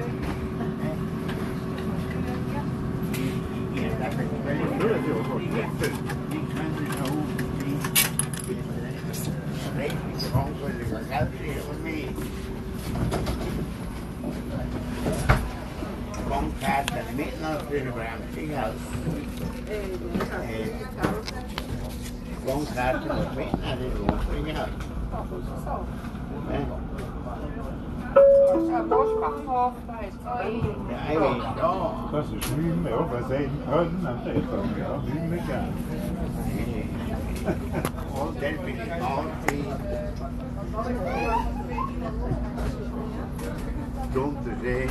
Speaker 5: Das ist nicht mehr, was sehen können, und das ist ja nicht mehr gern. Dumt att se,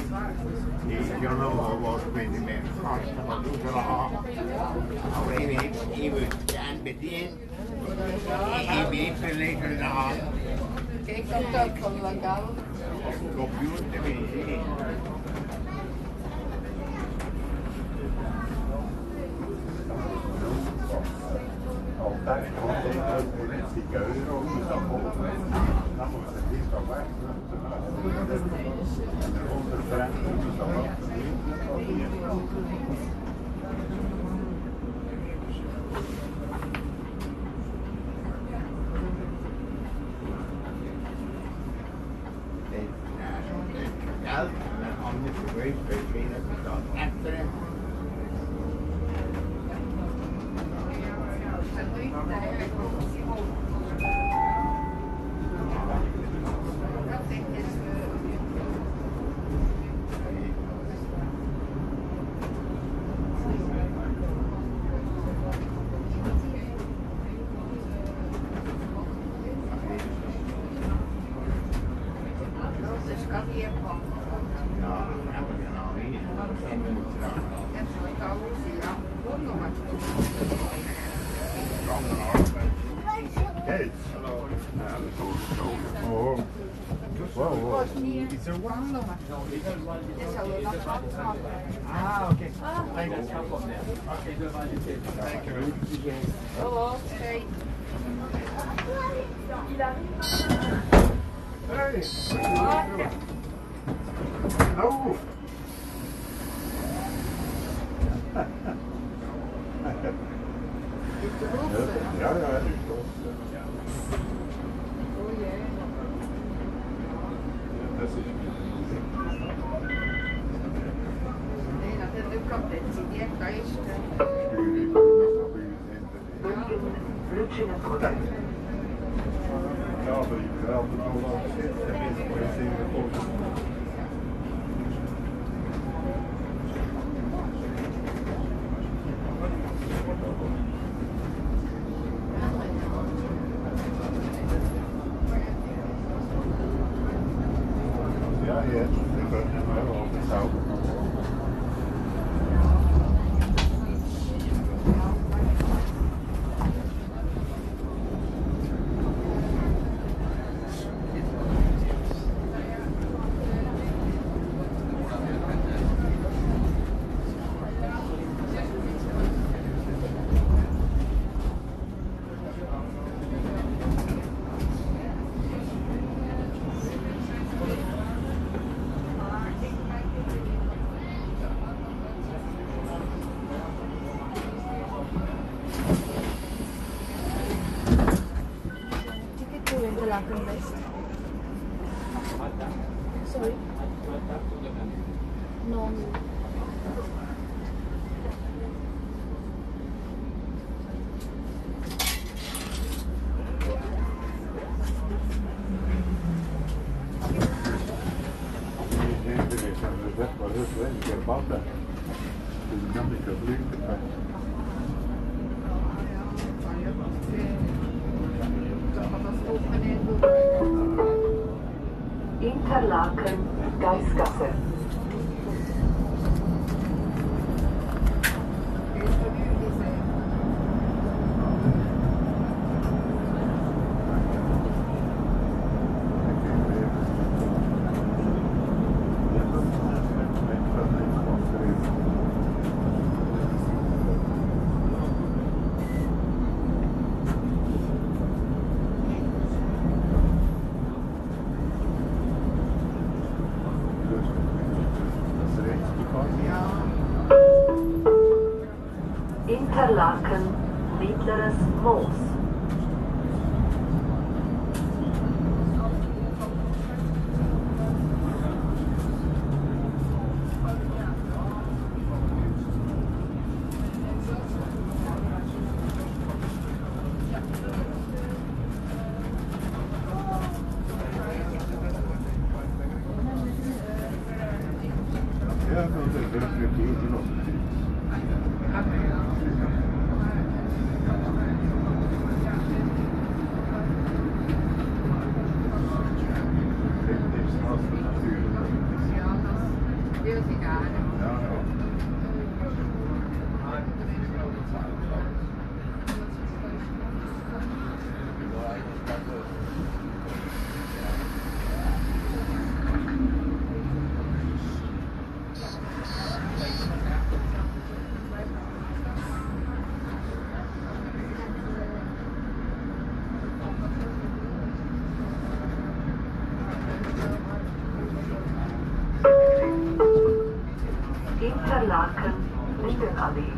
Speaker 5: jag har varit med det med fasta vad du ska ha. Och det är i veckan bedien, i bilen lägger det av.
Speaker 6: Kijk op dat van Langal.
Speaker 5: Computer med det. Där kommer det politiska organisationer. Där måste vi ta väg.
Speaker 6: Ah, oké. Hallo, hey.
Speaker 5: Oh. Ja, ja, det står.
Speaker 6: Nee, dat is ook altijd. Die echt geest.
Speaker 5: Ja, aber ich will altijd nog wel zitten. Dat is voor je zin gekomen. Ja, jetzt. Ik ben er maar wel op de zout.
Speaker 4: Ticket to Interlaken West. Sorry. No.
Speaker 7: Interlaken, Geisgasse. Interlaken, Mittleres Moos.
Speaker 5: Ja, dat is een nog.
Speaker 7: Interlaken, Lindenallee.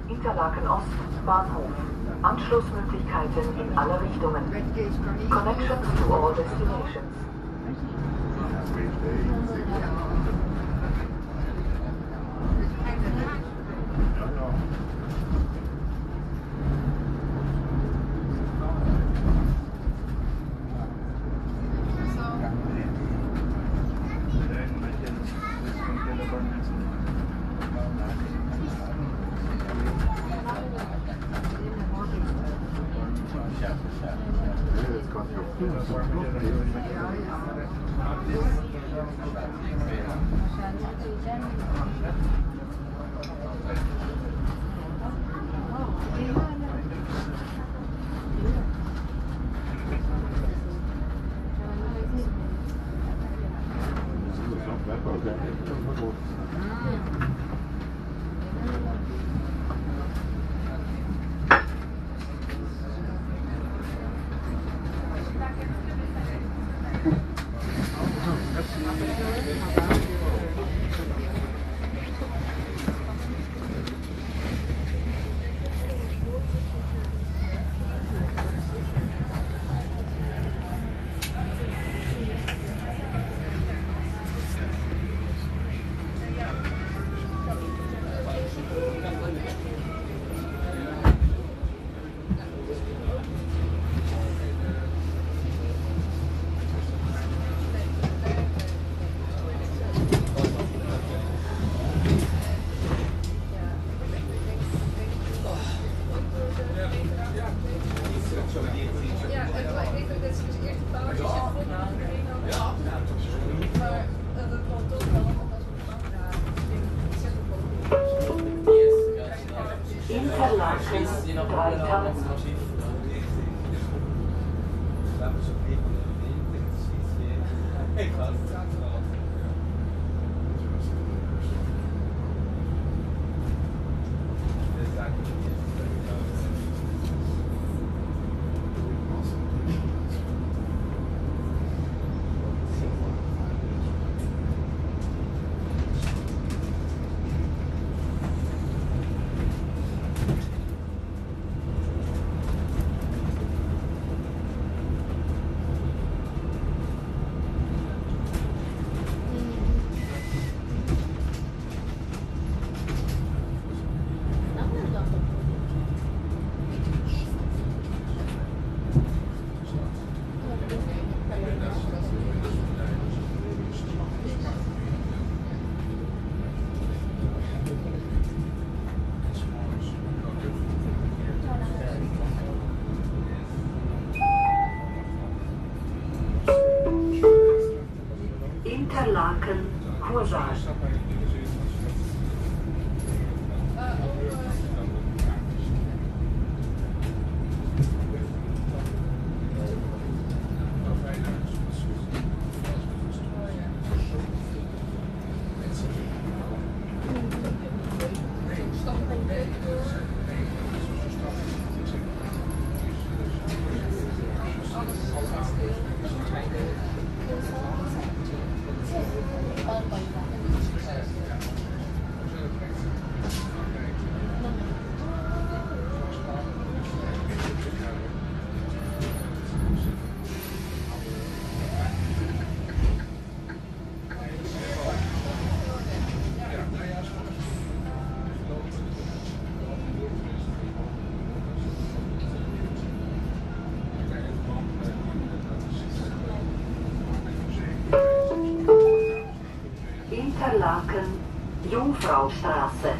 Speaker 7: Interlaken Ost, Bahnhof. Anschlussmöglichkeiten in alle Richtungen. Connections to all destinations. Interlaken 3000. Interlaken, Kursaal. Interlaken, Jungfraustraße.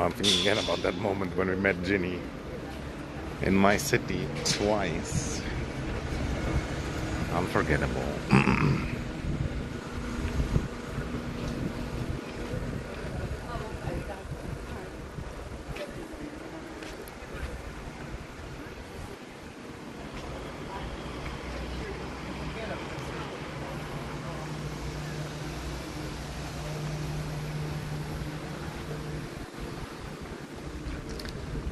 Speaker 1: I'm thinking again about that moment when we met Ginny in my city twice. Unforgettable.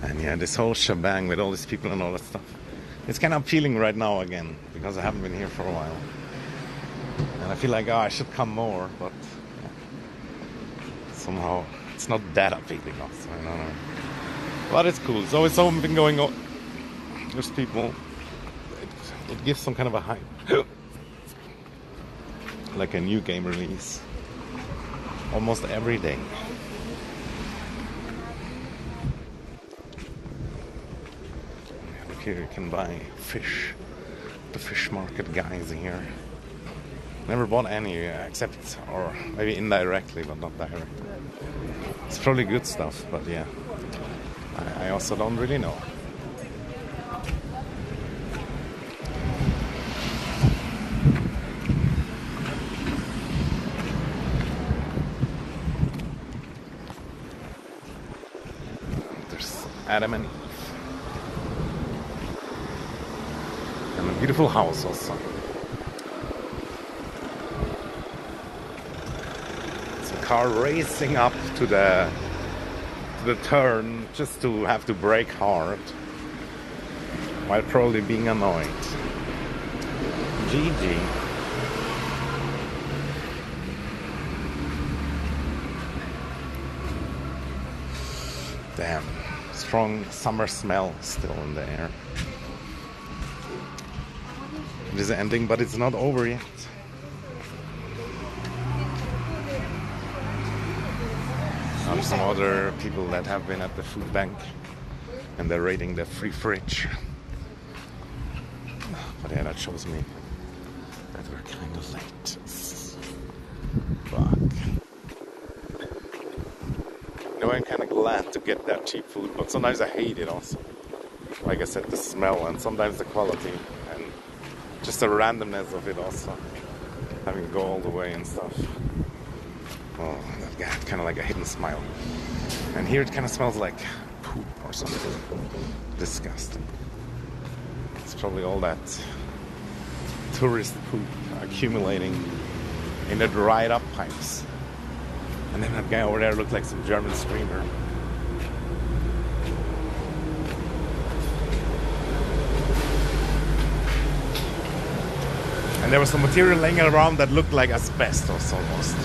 Speaker 1: And yeah, this whole shebang with all these people and all that stuff, it's kind of appealing right now again, because I haven't been here for a while. And I feel like, I should come more, but yeah, somehow it's not that appealing also, I don't know. But it's cool, it's always something going on. There's people, it gives some kind of a hype. Like a new game release. Almost every day. Here you can buy fish. The fish market guys here. Never bought any except, or maybe indirectly, but not directly. It's probably good stuff, but yeah, I also don't really know. There's Adam and Eve. And a beautiful house also. It's a car racing up to the turn just to have to brake hard while probably being annoyed. GG. Damn. Strong summer smell still in the air. It is ending, but it's not over yet. Some other people that have been at the food bank and they're raiding the free fridge. But yeah, that shows me that we're kind of late. Fuck. You know, I'm kind of glad to get that cheap food, but sometimes I hate it also. Like I said, the smell and sometimes the quality and just the randomness of it also. Having to go all the way and stuff. Oh, that got kind of like a hidden smile. And here it kind of smells like poop or something. Disgusting. It's probably all that tourist poop accumulating in the dried up pipes. And then that guy over there looked like some German screamer. And there was some material laying around that looked like asbestos almost.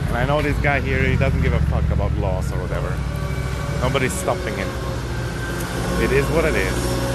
Speaker 1: And I know this guy here, he doesn't give a fuck about laws or whatever. Nobody's stopping him. It is what it is.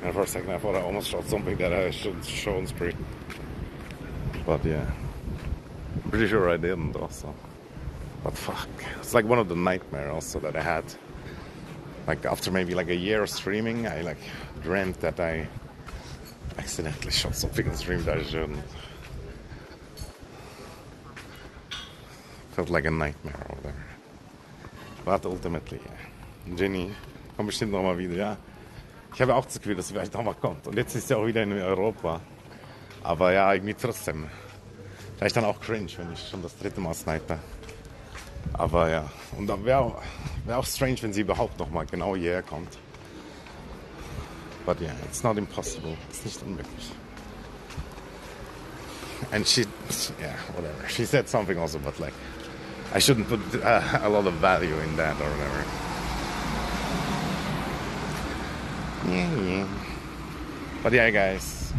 Speaker 1: And for a second I thought I almost shot something that I should show on screen. But yeah, pretty sure I didn't also. But fuck, it's like one of the nightmares also that I had. Like after maybe like a year of streaming, I like dreamt that I accidentally shot something on stream that I shouldn't. Felt like a nightmare over there. But ultimately, yeah. Ginny kommt bestimmt nochmal wieder, ja. Ich habe auch das Gefühl, dass sie vielleicht nochmal kommt. Und jetzt ist sie auch wieder in Europa. Aber ja, irgendwie trotzdem. Vielleicht dann auch cringe, wenn ich schon das 3. Mal snipe. Aber ja, und dann wäre auch strange, wenn sie überhaupt noch mal genau hierher kommt. But yeah, it's not impossible. It's nicht unmöglich. And she, yeah, whatever. She said something also, but like, I shouldn't put a lot of value in that or whatever. Yeah. But yeah, guys,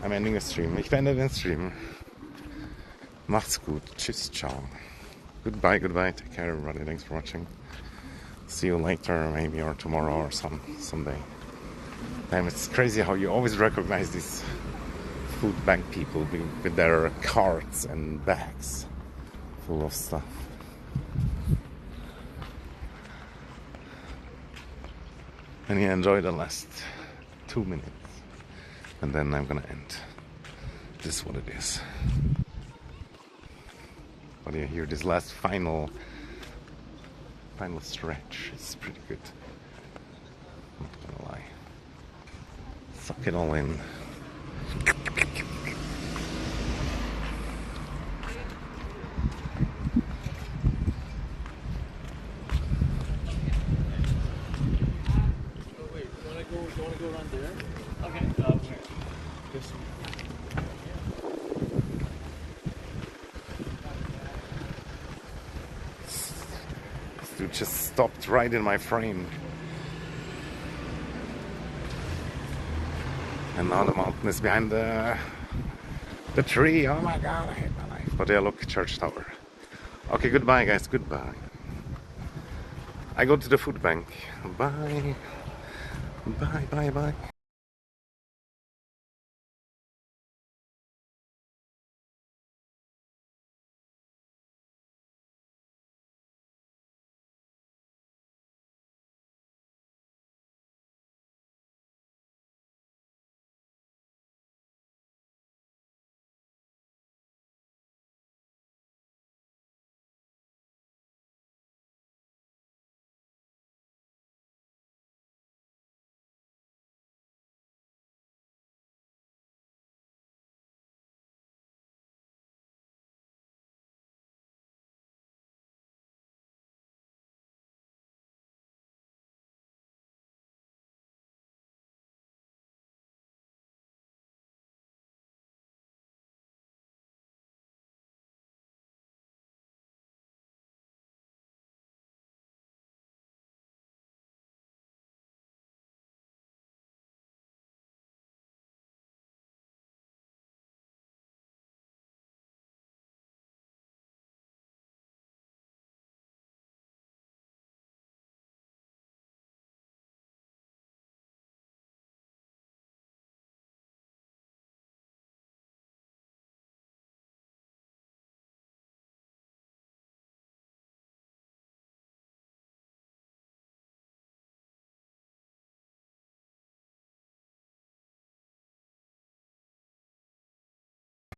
Speaker 1: I'm ending the stream. Ich beende den Stream. Macht's gut. Tschüss, ciao. Goodbye. Take care, everybody. Thanks for watching. See you later, maybe, or tomorrow, or someday. Damn, it's crazy how you always recognize these food bank people with their carts and bags full of stuff. And yeah, enjoy the last 2 minutes. And then I'm gonna end. This is what it is. But yeah, here, this last final stretch is pretty good. Not gonna lie. Suck it all in. This dude just stopped right in my frame. And now the mountain is behind the tree. Oh my god, I hate my life. But yeah, look, church tower. Okay, goodbye, guys. Goodbye. I go to the food bank. Bye. Bye.